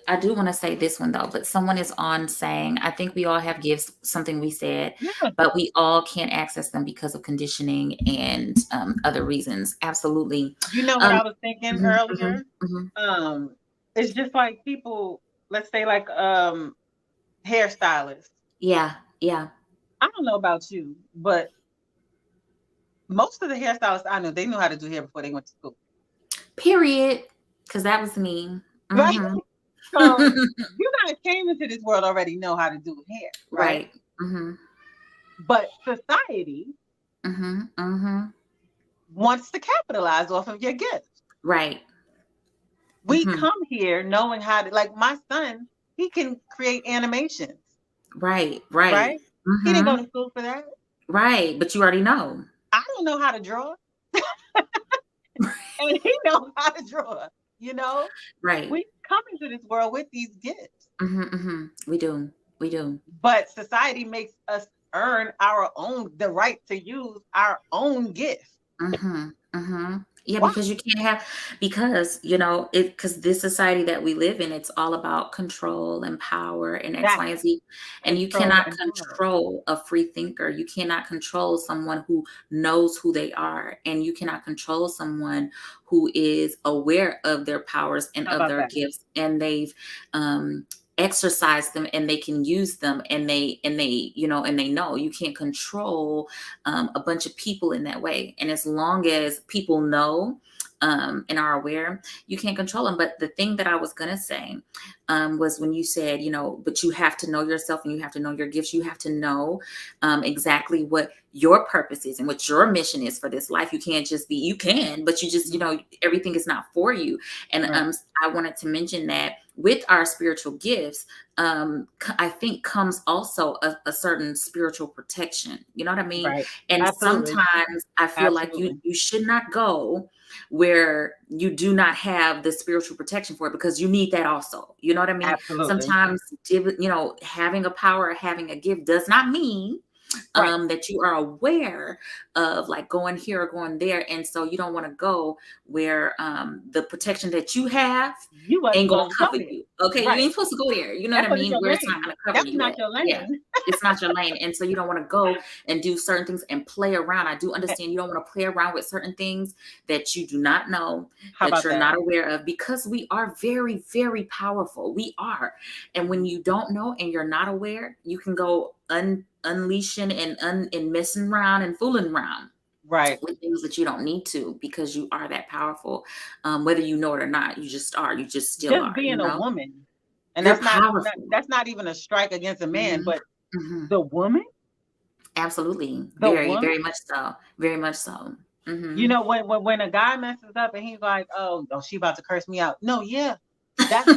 I do want to say this one though, but someone is on saying, I think we all have gifts, something we said, Yeah. but we all can't access them because of conditioning and other reasons. Absolutely. You know what Um, I was thinking mhm, mhm, earlier? mhm. Um, it's just like people, let's say like hairstylists. Yeah, yeah. I don't know about you, but most of the hairstylists I know, they knew how to do hair before they went to school. Period. Because that was me. Right? Hmm. So you guys came into this world already know how to do hair, right? Right. Mm-hmm. But society Mm-hmm. Mm-hmm. wants to capitalize off of your gift. Right. We Mm-hmm. come here knowing how to, like my son, he can create animations, Right. Right. right? He didn't go Mm-hmm. to school for that. Right. But you already know. I don't know how to draw, and he knows how to draw. You know, Right. we come into this world with these gifts, Mm-hmm. Mm-hmm. We do. We do. but society makes us earn the right to use our own gift. Mm-hmm. Mm-hmm. Yeah, Why? because you can't have, because because this society that we live in, it's all about control and power and X, That Y, and Z. And you control cannot and power. control a free thinker. You cannot control someone who knows who they are. And you cannot control someone who is aware of their powers and How of about their that? gifts. And they've exercised them and they can use them and they know you can't control a bunch of people in that way. And as long as people know and are aware, you can't control them. But the thing that I was going to say was when you said, but you have to know yourself and you have to know your gifts. You have to know exactly what your purpose is and what your mission is for this life. You can't just be, you can, but you just, everything is not for you. And Right. I wanted to mention that with our spiritual gifts, I think comes also a certain spiritual protection. You know what I mean? Right. And Absolutely. sometimes I feel like Absolutely. you should not go where you do not have the spiritual protection for it, because you need that also. You know what I mean? Absolutely. Sometimes, having a power or having a gift does not mean Right. that you are aware of, like, going here or going there. And so you don't want to go where the protection that you have You wasn't ain't gonna supposed to go cover there. you. Okay, you Right. ain't supposed to go there. You know That what I wasn't mean? your Where it's not lane. gonna cover That's you not at. your Yeah. lane. It's not your lane. And so you don't want to go and do certain things and play around. I do understand you don't want to play around with certain things that you do not know, How that about you're that? not aware of, because we are very, very powerful. We are. And when you don't know and you're not aware, you can go unleashing and messing around and fooling around Right. with things that you don't need to, because you are that powerful. Whether you know it or not, you just are. You just still Just are. You being a know, woman. And you're powerful. that's not even a strike against a man, Mhm. but Mhm. the woman, Absolutely. the Very, woman. very much so. Very much so. You Hmm. know, when a guy messes up and he's like, oh, she about to curse me out. No, yeah. That's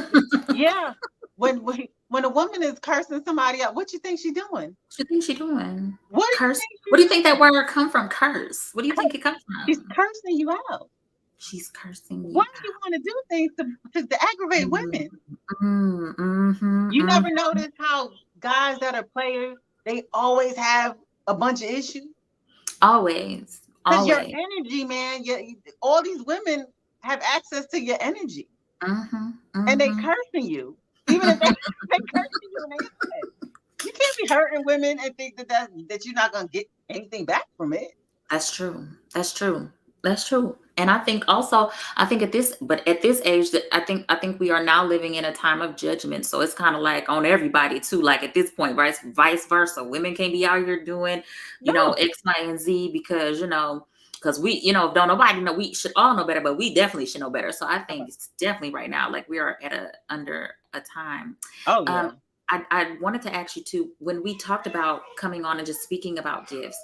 yeah. When a woman is cursing somebody out, what you think she doing? What you think she doing? What do you Curse? think What do she's you think that doing? word come from? Curse. What do you think it comes She's from? cursing you out. She's cursing Why you do you want to do things to aggravate out. women? Mm-hmm. You never notice how guys that are players, they always have a bunch of issues? Always. Because your Always. energy, man, all these women have access to your energy. Mm-hmm. And they Mm-hmm. cursing you. Even if they cursing you in their head. You can't be hurting women and think that you're not gonna get anything back from it. That's true. That's true. That's true. And I think also, at this age, that I think we are now living in a time of judgment. So it's kind of like on everybody too. Like at this point, right? It's vice versa. Women can't be out here doing, No. X, Y, and Z, because we, don't nobody know. We should all know better, but we definitely should know better. So I think it's definitely right now, like we are under a time. Oh Um, yeah. I wanted to ask you too, when we talked about coming on and just speaking about gifts,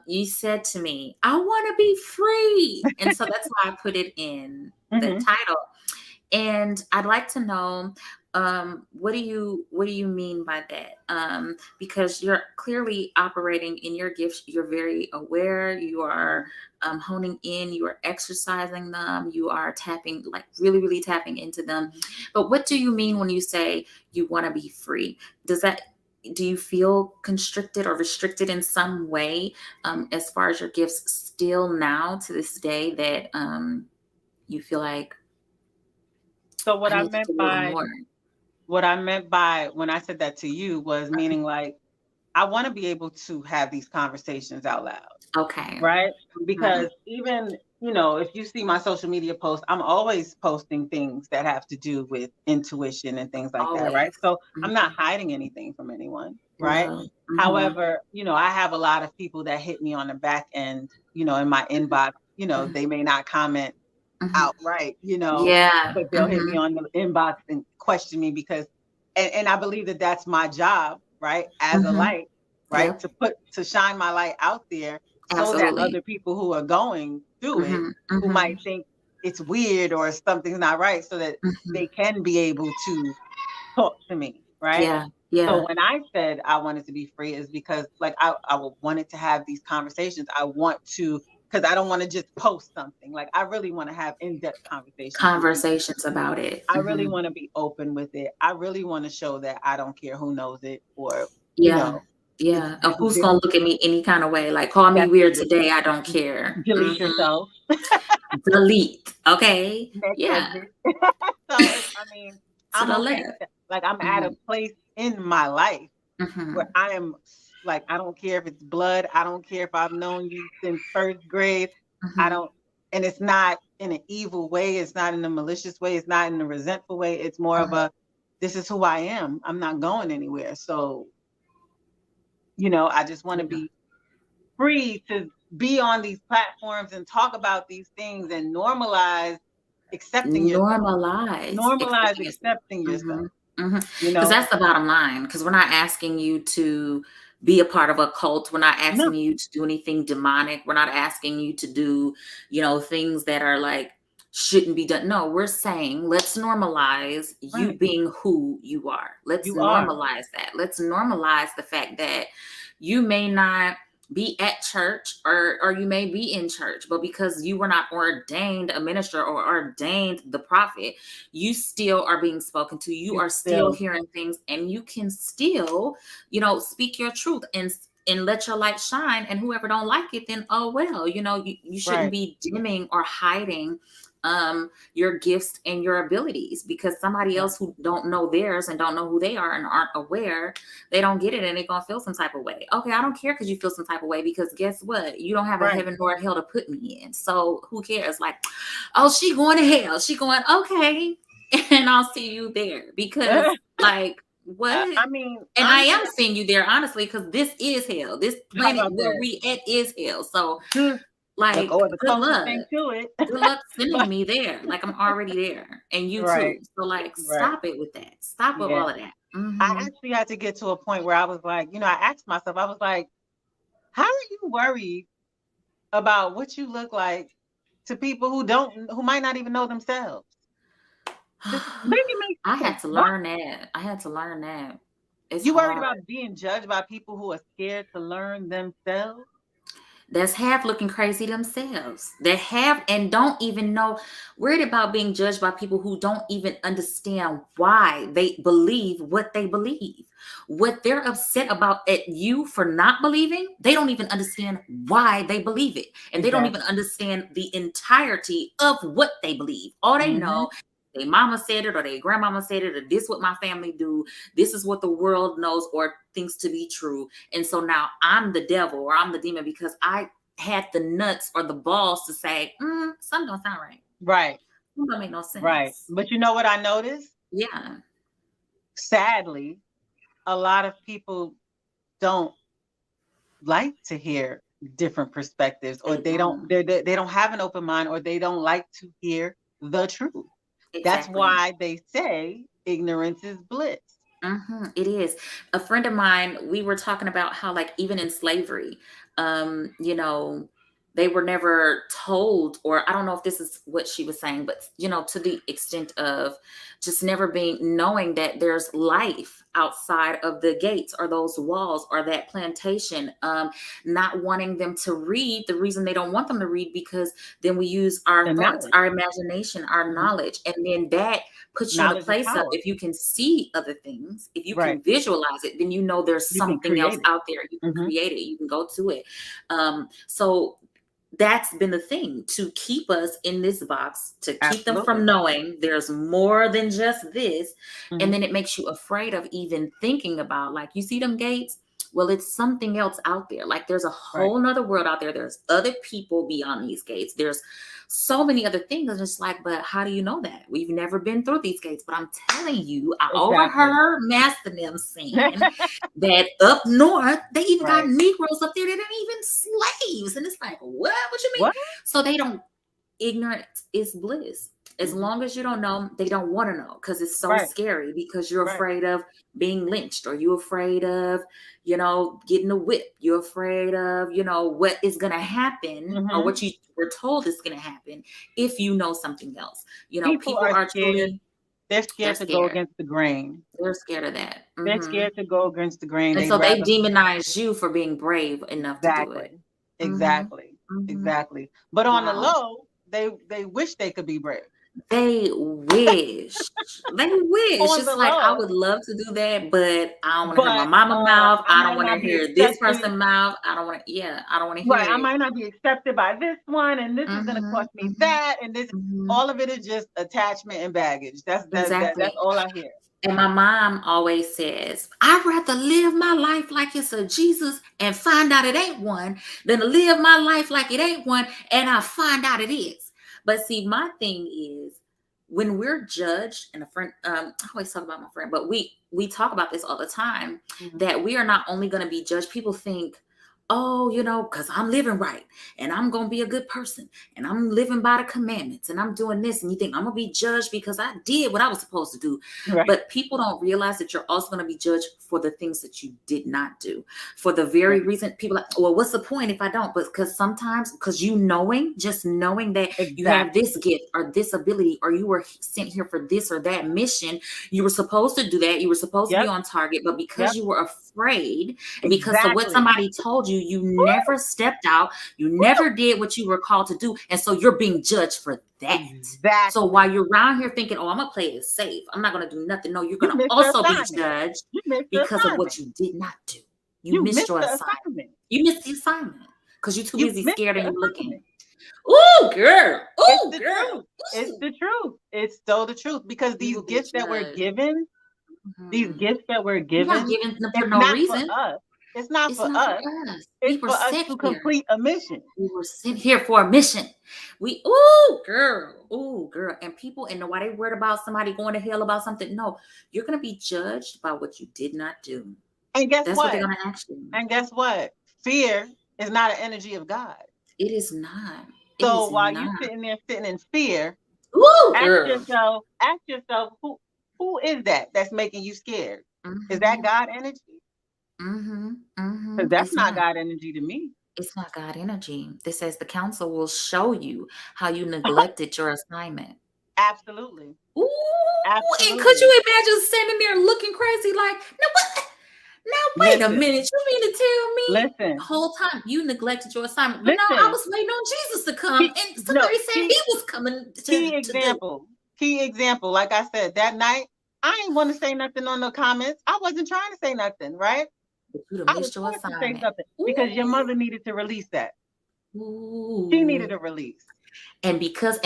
you said to me, I want to be free. And so that's why I put it in the Hmm. title. And I'd like to know, what do you mean by that? Because you're clearly operating in your gifts. You're very aware. You are honing in. You are exercising them. You are tapping, like really, really tapping into them. But what do you mean when you say you want to be free? Do you feel constricted or restricted in some way, as far as your gifts still now to this day, that you feel like So I need to do a little more? what I meant by when I said that to you was meaning like I want to be able to have these conversations out loud. Okay. Right? Mhm. Because even, if you see my social media posts, I'm always posting things that have to do with intuition and things like that, right? Always. So I'm not Mhm. hiding anything from anyone, right? No. Mhm. However, I have a lot of people that hit me on the back end, in my inbox, Mhm. they may not comment outright, you know, Yeah. but they'll hit me on the inbox and question me because, and I believe that that's my job, right? As a light, right? Yep. To shine my light out there so that Absolutely. other people who are going through it, who Mhm. might think it's weird or something's not right, so that they can be able to talk to me, right? Yeah. So Yeah. when I said I wanted to be free is because like I wanted to have these conversations. I want to, because I don't want to just post something. Like I really want to have in-depth conversations with people. Conversations about it. I really want to be open with it. I really want to show that I don't care who knows it or, you Yeah. know, Yeah. And who's this gonna look at me any kind of way? Like, call me that's weird today. I don't care. delete yourself. Delete. Okay. Next Yeah. exit. So I mean, To I'm the okay left. with that. Like I'm at a place in my life where Mhm. I am like, I don't care if it's blood. I don't care if I've known you since first grade. I Mhm. don't, and it's not in an evil way. It's not in a malicious way. It's not in a resentful way. It's more of a, this is who I am. I'm not going anywhere. So, you know, I just want to Yeah. be free to be on these platforms and talk about these things and normalize accepting yourself. Normalize Normalize accepting yourself. accepting yourself, Because you know? that's the bottom line. Because we're not asking you to be a part of a cult. We're not No, asking you to do anything demonic. We're not asking you to do, things that are like shouldn't be done. No, we're saying let's normalize you right. being who you are. Let's You are. normalize that. Let's normalize the fact that you may not be at church or you may be in church, but because you were not ordained a minister or ordained the prophet, you still are being spoken to. You You are still still, hearing things, and you can still, speak your truth and let your light shine. And whoever don't like it, then oh well. You shouldn't right, be dimming or hiding your gifts and your abilities, because somebody right, else who don't know theirs and don't know who they are and aren't aware, they don't get it and they're gonna feel some type of way. Okay, I don't care because you feel some type of way, because guess what? You don't have a right. heaven nor a hell to put me in. So who cares? Like, oh, she going to hell. She going, okay. And I'll see you there, because like what? I mean, And I honestly, am seeing you there, honestly, because this is hell. This how planet about where that? we at is hell. So Hmm. Like, like, or the good closest luck. thing to it. Good luck sending But me there. Like, I'm already there, and you right, too. So like, right. stop it with that. Stop with Yeah. all of that. I actually had to get to a point where I was like, you know, I asked myself, I was like, how are you worried about what you look like to people who might not even know themselves? Make it make I sense. had to Why learn that. I had to learn that. It's you worried hard. about being judged by people who are scared to learn themselves? That's half looking crazy themselves. They have and don't even know, worried about being judged by people who don't even understand why they believe what they believe. What they're upset about at you for not believing, they don't even understand why they believe it. And they don't even Exactly. understand the entirety of what they believe. All they Hmm. know, their mama said it or their grandmama said it, or this what my family do. This is what the world knows or thinks to be true. And so now I'm the devil or I'm the demon because I had the nuts or the balls to say, something don't sound right. Right, Something don't make no right. sense. But you know what I noticed? Yeah. Sadly, a lot of people don't like to hear different perspectives, or They they don't don't. they don't have an open mind, or they don't like to hear the truth. That's Exactly. why they say ignorance is bliss. It is. A friend of mine, we were talking about how, like, even in slavery, um, you know, they were never told, or I don't know if this is what she was saying, but to the extent of just never being knowing that there's life outside of the gates or those walls or that plantation, not wanting them to read. The reason they don't want them to read, because then we use our The thoughts, knowledge. our imagination, our Mhm. knowledge, and then that puts you in a Knowledge is place of, power. if you can see other things, if you Right. can visualize it, then there's You can something else create it. out there. You can Hmm. create it, you can go to it. So that's been the thing, to keep us in this box, to keep them from Absolutely. knowing there's more than just this. And Hmm. then it makes you afraid of even thinking about, like, you see them gates, well, it's something else out there. Like, there's a Right. whole nother world out there. There's other people beyond these gates. There's so many other things. And it's like, but how do you know that? We've never been through these gates. But I'm telling you, I Exactly. overheard Master them saying that up north, they even got Right. Negroes up there that ain't even slaves. And it's like, what? What you mean? What? So they don't ignorance is bliss. As Mhm. long as you don't know, they don't want to know because it's so Right. scary because you're Right. afraid of being lynched or you're afraid of, getting a whip. You're afraid of, what is going to happen or Mhm. what you were told is going to happen if you know something else. People People are are scared. truly, They're they're scared to go scared. against the grain. They're scared of that. They're Mhm. scared to go against the grain. And They'd so they rather demonize you for being brave enough to do it. exactly, Mhm. exactly, Mhm. exactly. But on the Wow. low, they wish they could be brave. They wish. They wish. On the It's like I low, would love to do that, but I don't want to hear my but mama mouth. I I don't might want to not be hear this accepted. person mouth. I don't want to. Yeah, I don't want to hear Right, I it. might not be accepted by this one, and this is gonna Mhm. cost me Mhm. that, and this. Mhm. All of it is just attachment and baggage. That's Exactly. all I hear. And my mom always says, I'd rather live my life like it's a Jesus and find out it ain't one than to live my life like it ain't one and I find out it is. But see, my thing is when we're judged, and a friend, I always talk about my friend, but we talk about this all the time, Mhm. that we are not only going to be judged. People think, oh, because I'm living right and I'm going to be a good person and I'm living by the commandments and I'm doing this. And you think I'm going to be judged because I did what I was supposed to do. Right. But people don't realize that you're also going to be judged for the things that you did not do. For the very Right. reason people are like, well, what's the point if I don't? But because just knowing that you have Exactly. this gift or this ability, or you were sent here for this or that mission, you were supposed to do that. You were supposed to be Yep. on target, but because Yep. you were afraid and because of what Exactly. somebody told you, you never stepped out. You never did what you were called to do. And so you're being judged for that. Exactly. So while you're around here thinking, oh, I'm going to play it safe, I'm not going to do nothing. No, you're going to missed the also be assignment. judged You missed the because of what assignment. you did not do. You missed missed your the assignment. assignment. You missed the assignment because you're too You busy missed scared the and you're looking. assignment. Ooh, girl. It's Ooh, the girl. truth. It's Ooh. the truth. It's so the truth because You these will be gifts that we're judged. given, these Mhm. gifts that we're You're not given, giving them for it's no not reason. for us. It's not It's for not us. for us. It's We were for us sent to here. complete a mission. We were sent here for a mission. Ooh, girl. And people, and why they worried about somebody going to hell about something? No, you're going to be judged by what you did not do. And guess That's what they're going to ask you. And guess what? Fear is not an energy of God. It is not. So while you're sitting in fear, ooh, ask girl. yourself, who is that's making you scared? Mm-hmm. Is that God energy? Mm-hmm. Mm-hmm. Because that's not God energy to me. It's not God energy. This says the council will show you how you neglected your assignment. Absolutely. Ooh, Absolutely. and could you imagine standing there looking crazy like, no, what? Now, wait a minute. You mean to tell me the whole time you neglected your assignment? But no, I was waiting on Jesus to come. And somebody said he was coming to Key example. Like I said, that night, I didn't want to say nothing on the comments. I wasn't trying to say nothing, right? But you'd have I was missed your forced to say assignment. something because your mother needed to release that. Ooh. She needed a release. And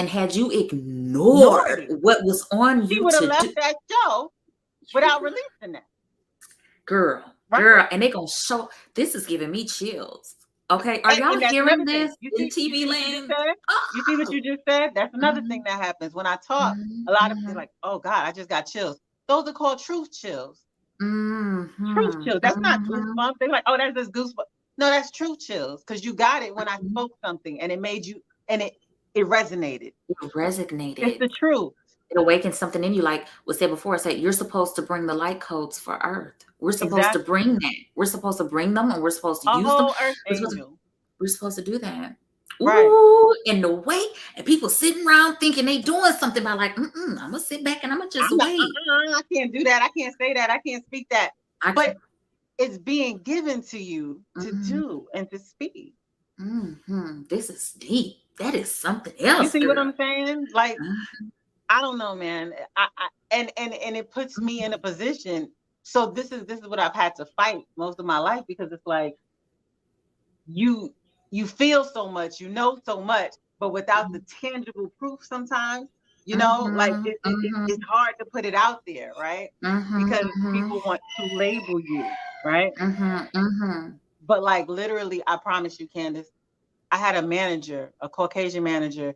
had you ignored what was on you, she would have left that show without releasing that. Girl, and they gonna show. This is giving me chills. Okay, are y'all hearing this in TV land? You see what you just said? That's another thing that happens when I talk. A lot of people are like, "Oh God, I just got chills." Those are called truth chills. Truth chills. That's not goosebumps. They're like, "Oh, that's just goosebumps." No, that's truth chills because you got it when I spoke something and it made you, and it resonated. It resonated. It's the truth. It awakens something in you, like was said before. Said you're supposed to bring the light codes for Earth. We're supposed to bring that. We're supposed to bring them, and we're supposed to use them. We're supposed to do that. Right. Ooh, in the way, and people sitting around thinking they doing something by like, I'm gonna sit back and I'm gonna just wait. I can't do that. I can't say that. I can't speak that. But it's being given to you to do and to speak. This is deep. That is something else. You see what I'm saying? Like, I don't know, man. And it puts me in a position. So this is what I've had to fight most of my life because it's like you feel so much, you know so much, but without the tangible proof sometimes, like it's hard to put it out there, right? Because people want to label you, right? But like literally, I promise you, Candace, I had a manager, a Caucasian manager.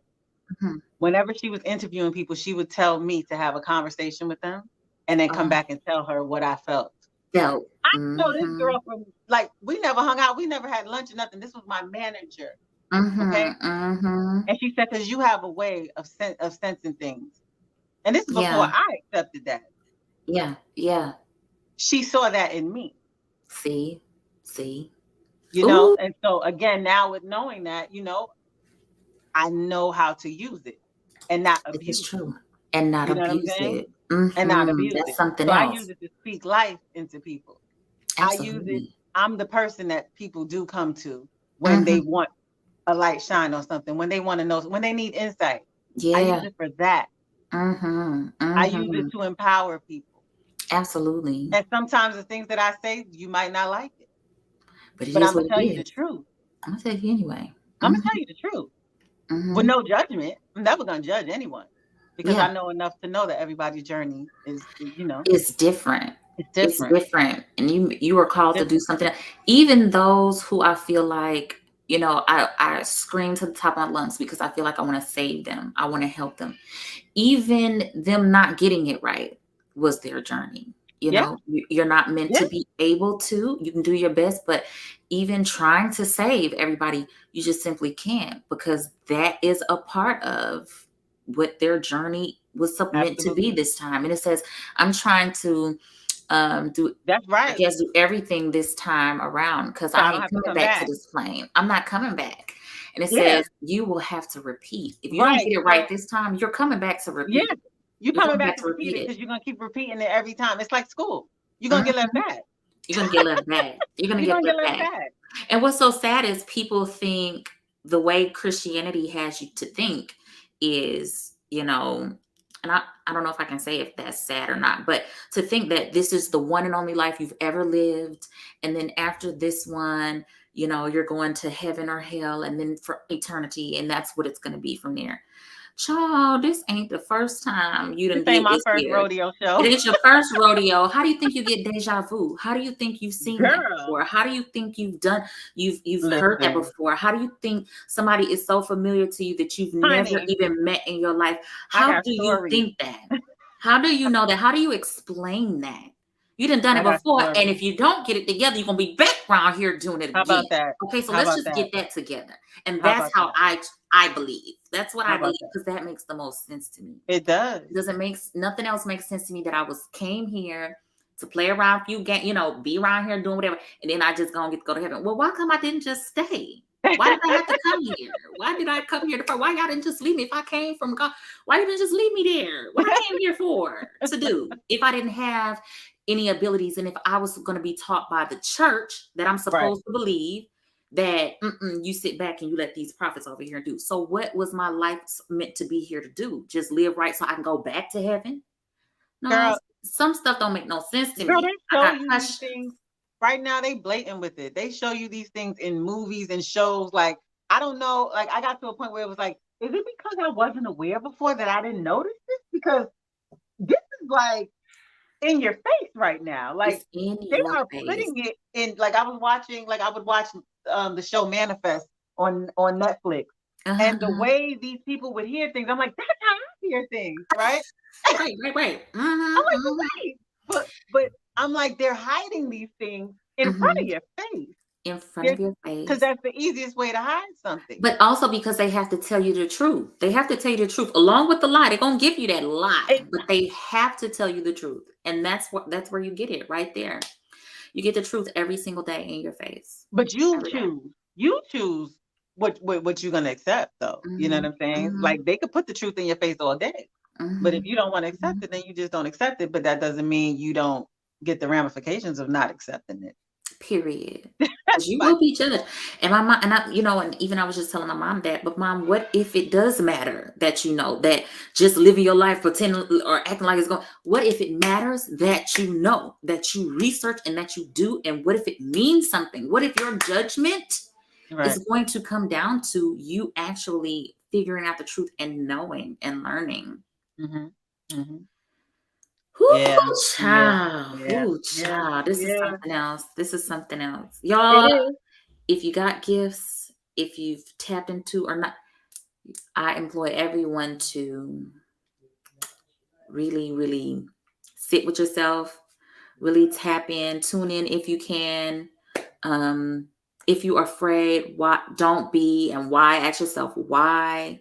Whenever she was interviewing people, she would tell me to have a conversation with them and then come back and tell her what I felt. I know this girl from, like, we never hung out. We never had lunch or nothing. This was my manager. Okay. Mm-hmm. And she said, because you have a way of sensing things. And this is before Yeah. I accepted that. Yeah. Yeah. She saw that in me, See. See. you know? Ooh, And so again, now with knowing that, I know how to use it and not this is abuse it. true. And not You know what I'm abuse saying? it. And not abuse That's it. something So I use else. it to speak life into people. I use it. Absolutely. I'm the person that people do come to when they Mm-hmm. want a light shine on something, when they want to know, when they need insight. I use Yeah. it for that. Mm-hmm. I use Mm-hmm. it to empower people. Absolutely. And sometimes the things that I say, you might not like it, But it but I'm is gonna what it tell you the is. truth. I'm gonna tell you anyway. I'm gonna Mm-hmm. tell you the truth with Mm-hmm. no judgment. I'm never gonna judge anyone because Yeah. I know enough to know that everybody's journey It's different. it's It's different. different. And you are called to do Different. something. Even those who I feel like, I scream to the top of my lungs because I feel like I want to save them. I want to help them. Even them not getting it right was their journey. Yeah, You're not meant yeah, to be able to. You can do your best, but even trying to save everybody, you just simply can't, because that is a part of what their journey was meant to be absolutely. this time. And it says, I'm trying to do, That's I right. guess, do everything this time around, because So I I don't ain't have to coming come back to back. this plane. I'm not coming back. And it Yeah, says, you will have to repeat. If you don't right. get it right So this time, you're coming back to yeah, repeat it. you're You're coming coming back back to to repeat repeat it it. because you're gonna keep repeating it every time. It's like school. You're gonna get left Mhm. back. You're going to get left back. You're going to You're get gonna get left left back. back. And what's so sad is people think the way Christianity has you to think is, and I don't know if I can say if that's sad or not, but to think that this is the one and only life you've ever lived. And then after this one, you're going to heaven or hell, and then for eternity. And that's what it's going to be from there. Child, this ain't the first time you This done ain't did my this first here. rodeo It show. is your first rodeo. How do you think you get deja vu? How do you think you've seen that Girl, before? How do you think you've heard that listen, before? How do you think somebody is so familiar to you that you've never honey, even met in your life? I How got do you stories. think that? How do you know that? How do you explain that? You done I it got before, and stories. if you don't get it together, you're gonna be back around here doing it How again. about that? Okay, so How let's about just that? get that together. And How that's about how that? I believe. That's what How I about believe, that? because that makes the most sense to me. It does. It doesn't make nothing else makes sense to me that I came here to play around a few games, be around here doing whatever, and then I just gonna get to go to heaven. Well, why come I didn't just stay? Why did I have to come here? Why did I come here why y'all didn't just leave me? If I came from God, why didn't you just leave me there? What I came here for to do if I didn't have any abilities, and if I was going to be taught by the church that I'm Right. supposed to believe that you sit back and you let these prophets over here do. So what was my life meant to be here to do? Just live right so I can go back to heaven? No, Girl, some stuff don't make no sense to girl, me. they I show got you these questions. things. Right now, they blatant with it. They show you these things in movies and shows. Like, I don't know. Like, I got to a point where it was like, is it because I wasn't aware before that I didn't notice this? Because this is like in your face right now. Like It's in they your are face. putting it in. Like I would watch the show Manifest on Netflix, Uh-huh, and the uh-huh. way these people would hear things, I'm like, that's how I hear things, right? Right. I'm like, but wait, but I'm like, they're hiding these things in front of your face. In front They're of your because face. that's the easiest way to hide something. But also because they have to tell you the truth. They have to tell you the truth along with the lie. They're gonna give you that lie, It, but they have to tell you the truth. And that's where you get it right there. You get the truth every single day in your face. but you Every day. choose. You choose what you're gonna accept, though. You know what Mhm, I'm saying? mhm, Like they could put the truth in your face all day. But if mhm, you don't want to accept mhm. it, then you just don't accept it. But that doesn't mean you don't get the ramifications of not accepting it. Period. Because you Like, will be judged. And my mom, and even I was just telling my mom that, but mom, what if it does matter that that just living your life pretending or acting like it's going, what if it matters that that you research and that you do, and what if it means something? What if your judgment right. is going to come down to you actually figuring out the truth and knowing and learning? Hmm. Hmm. Whoo, Yeah. Yeah. child. Yeah. Whoo, Yeah. child. This is Yeah. something else. This is something else. It Y'all, is. if you got gifts, if you've tapped into or not, I employ everyone to really, really sit with yourself, really tap in, tune in if you can. Um, if you're afraid, why don't be, and why, ask yourself why.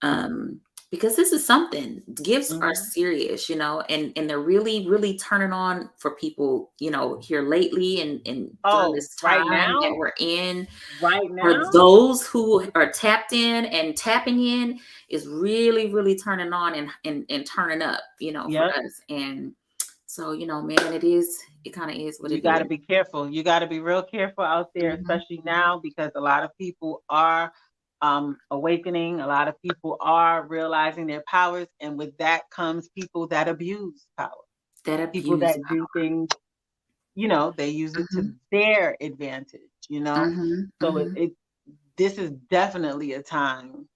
Um, because this is something, gifts are Mhm. serious, and they're really, really turning on for people, here lately and during Oh, this right time that now? we're in. Right For now? those who are tapped in, and tapping in is really, really turning on and turning up, for Yep. us. And so, man, it kind of is what You it got to is. be careful. You got to be real careful out there, Mhm. especially now, because a lot of people are awakening. A lot of people are realizing their powers. And with that comes people that abuse power, That people abuse that do things, they use power. it to their advantage. Mhm. So Mhm. this is definitely a time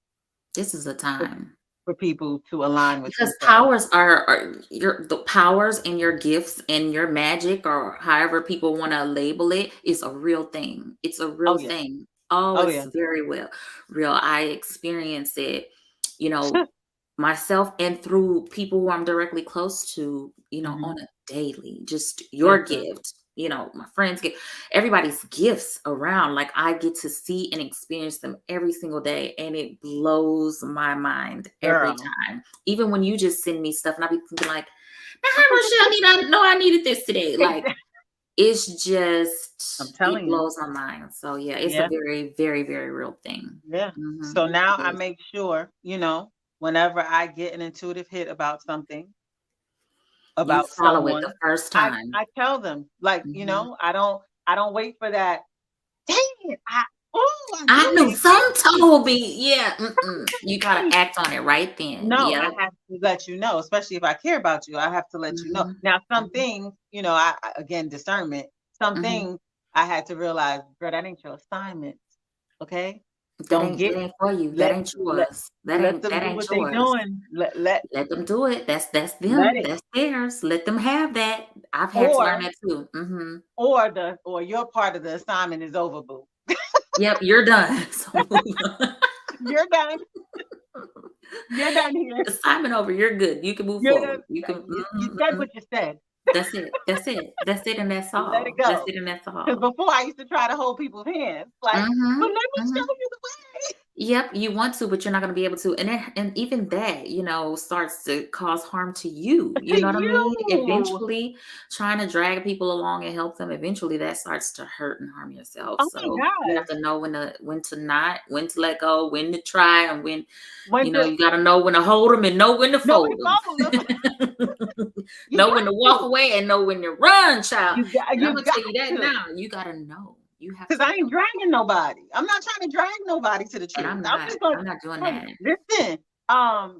This is a for, time. for people to align with Because themselves. powers are the powers and your gifts and your magic, or however people want to label it, is a real thing. It's a real Oh, yeah. thing. Oh, Oh, it's yeah. very well real. I experience it, you know, myself and through people who I'm directly close to, Hmm. on a daily. Just your Listen. gift, my friends' gift, everybody's gifts around. Like, I get to see and experience them every single day, and it blows my mind every Girl. time. Even when you just send me stuff, and I be thinking like, "Now, how Rochelle I know I needed this today." Like, it's I'm just, it telling you. blows my mind. So yeah, it's a Yeah. very, very, very real thing. Yeah. Hmm. So now It I is. make sure, whenever I get an intuitive hit about something, You about follow it someone, the first I time. I tell them, like, Mhm. I don't wait for that. Dang it. I I really knew some did. told me. Yeah, you gotta act on it right then. No, I Yep. have to let you know, especially if I care about you. I have to let you know. Mhm. Now, some Mhm. things, again, discernment. Some Mhm. things I had to realize, girl, that ain't your assignment. Okay, That don't ain't get that ain't for you. That let ain't let yours. That let ain't them that do ain't what they yours. doing. Let Let them do it. That's let them. it, That's theirs. Let them have that. I've had to learn or that too. Mhm. or your part of the assignment is over, boo. Yep, you're done. So move on. You're done. You're done here. Assignment over. You're good. You can move You're done. forward. You can. You said what you said. That's it. That's it. That's it, and that's Let it all. That's go. it, and that's Because all. before I used to try to hold people's hands, like, but Mhm. let me show Mhm. you the way. Yep, you want to, but you're not gonna be able to. And even that, starts to cause harm to you. You To know what I mean? you. Eventually, trying to drag people along and help them, eventually that starts to hurt and harm yourself. Oh my So you have gosh. to know when to let go, when to try, and when, Went to you gotta know when to hold them and know when to nobody fold them. follow them. You Know got when to walk to. away and know when to run, child. And I'm You gonna got tell you that to. now. You gotta know. You have Because to I ain't know. dragging nobody. I'm not trying to drag nobody to the And truth. I'm just going, I'm not doing hey, that. listen,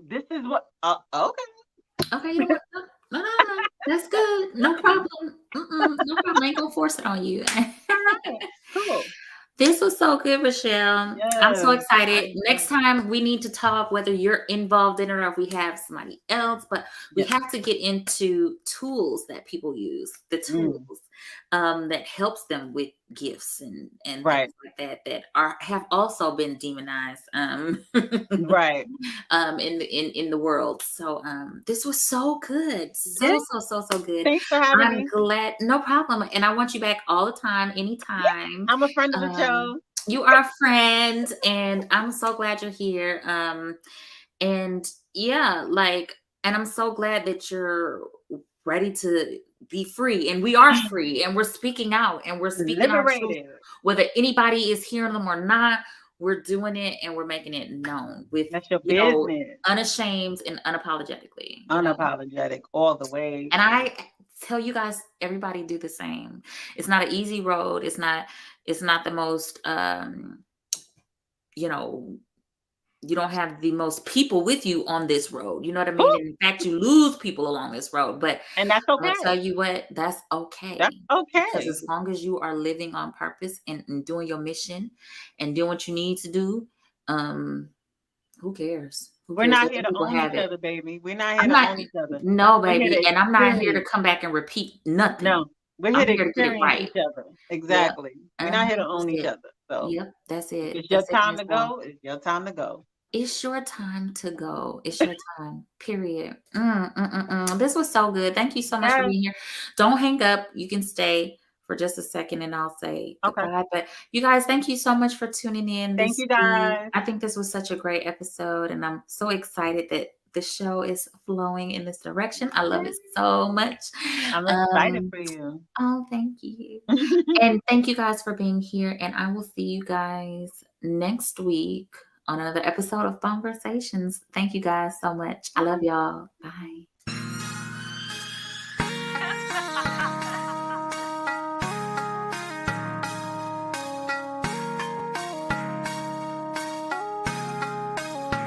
this is what, okay. Okay, you know what? No, no, no, no, no. That's good. No problem. No problem. I ain't gonna force it on you. All right. Cool. This was so good, Michelle. I'm so Yes. I excited. Next enjoyed it. time we need to talk, whether you're involved in it or if we have somebody else, but we Yeah. have to get into tools that people use, the tools Mm, that helps them with gifts and right. things like that that have also been demonized Right. in the world. So this was so good. Yeah. So good. Thanks for having I'm me. glad, no problem. And I want you back all the time, Yeah. anytime. I'm a friend of the Um, show. you are a friend, and I'm so glad you're here. And yeah, like, and I'm so glad that you're ready to be free. And we are free, and we're speaking out, and we're speaking our truth, Liberated. whether anybody is hearing them or not. We're doing it, and we're making it known with, That's your business. unashamed and unapologetically. Unapologetic all the way. And I tell you guys, everybody do the same. It's not an easy road. It's not the most you know, you don't have the most people with you on this road. You know what I mean? Whew, And in fact, you lose people along this road. But and that's I'm gonna tell okay. you what, that's That's okay. Because okay. as long as you are living on purpose and doing your mission and doing what you need to do, um, who cares? Who We're cares? not Let here the to people own have each it. other, baby. We're not here I'm to not, own each other. no, We're here baby. to And I'm not here to experience. come back and repeat nothing. No, we're here I'm to here to get it experience right. each other. Yep. Exactly. We're not here Uh-huh. to That's own each it. other. So Yep. That's if it. it's your That's it. time That's to all. go, it's your time to go. It's your time to go. It's your time. Period. This was so good. Thank you so much for Yes. being here. Don't hang up. You can stay. for just a second and I'll say Okay. goodbye. But you guys, thank you so much for tuning in Thank this you, week. guys. I think this was such a great episode, and I'm so excited that the show is flowing in this direction. I love it so much. I'm excited for you. Oh, thank you. And thank you guys for being here. And I will see you guys next week on another episode of Conversations. Thank you guys so much. I love y'all. Bye.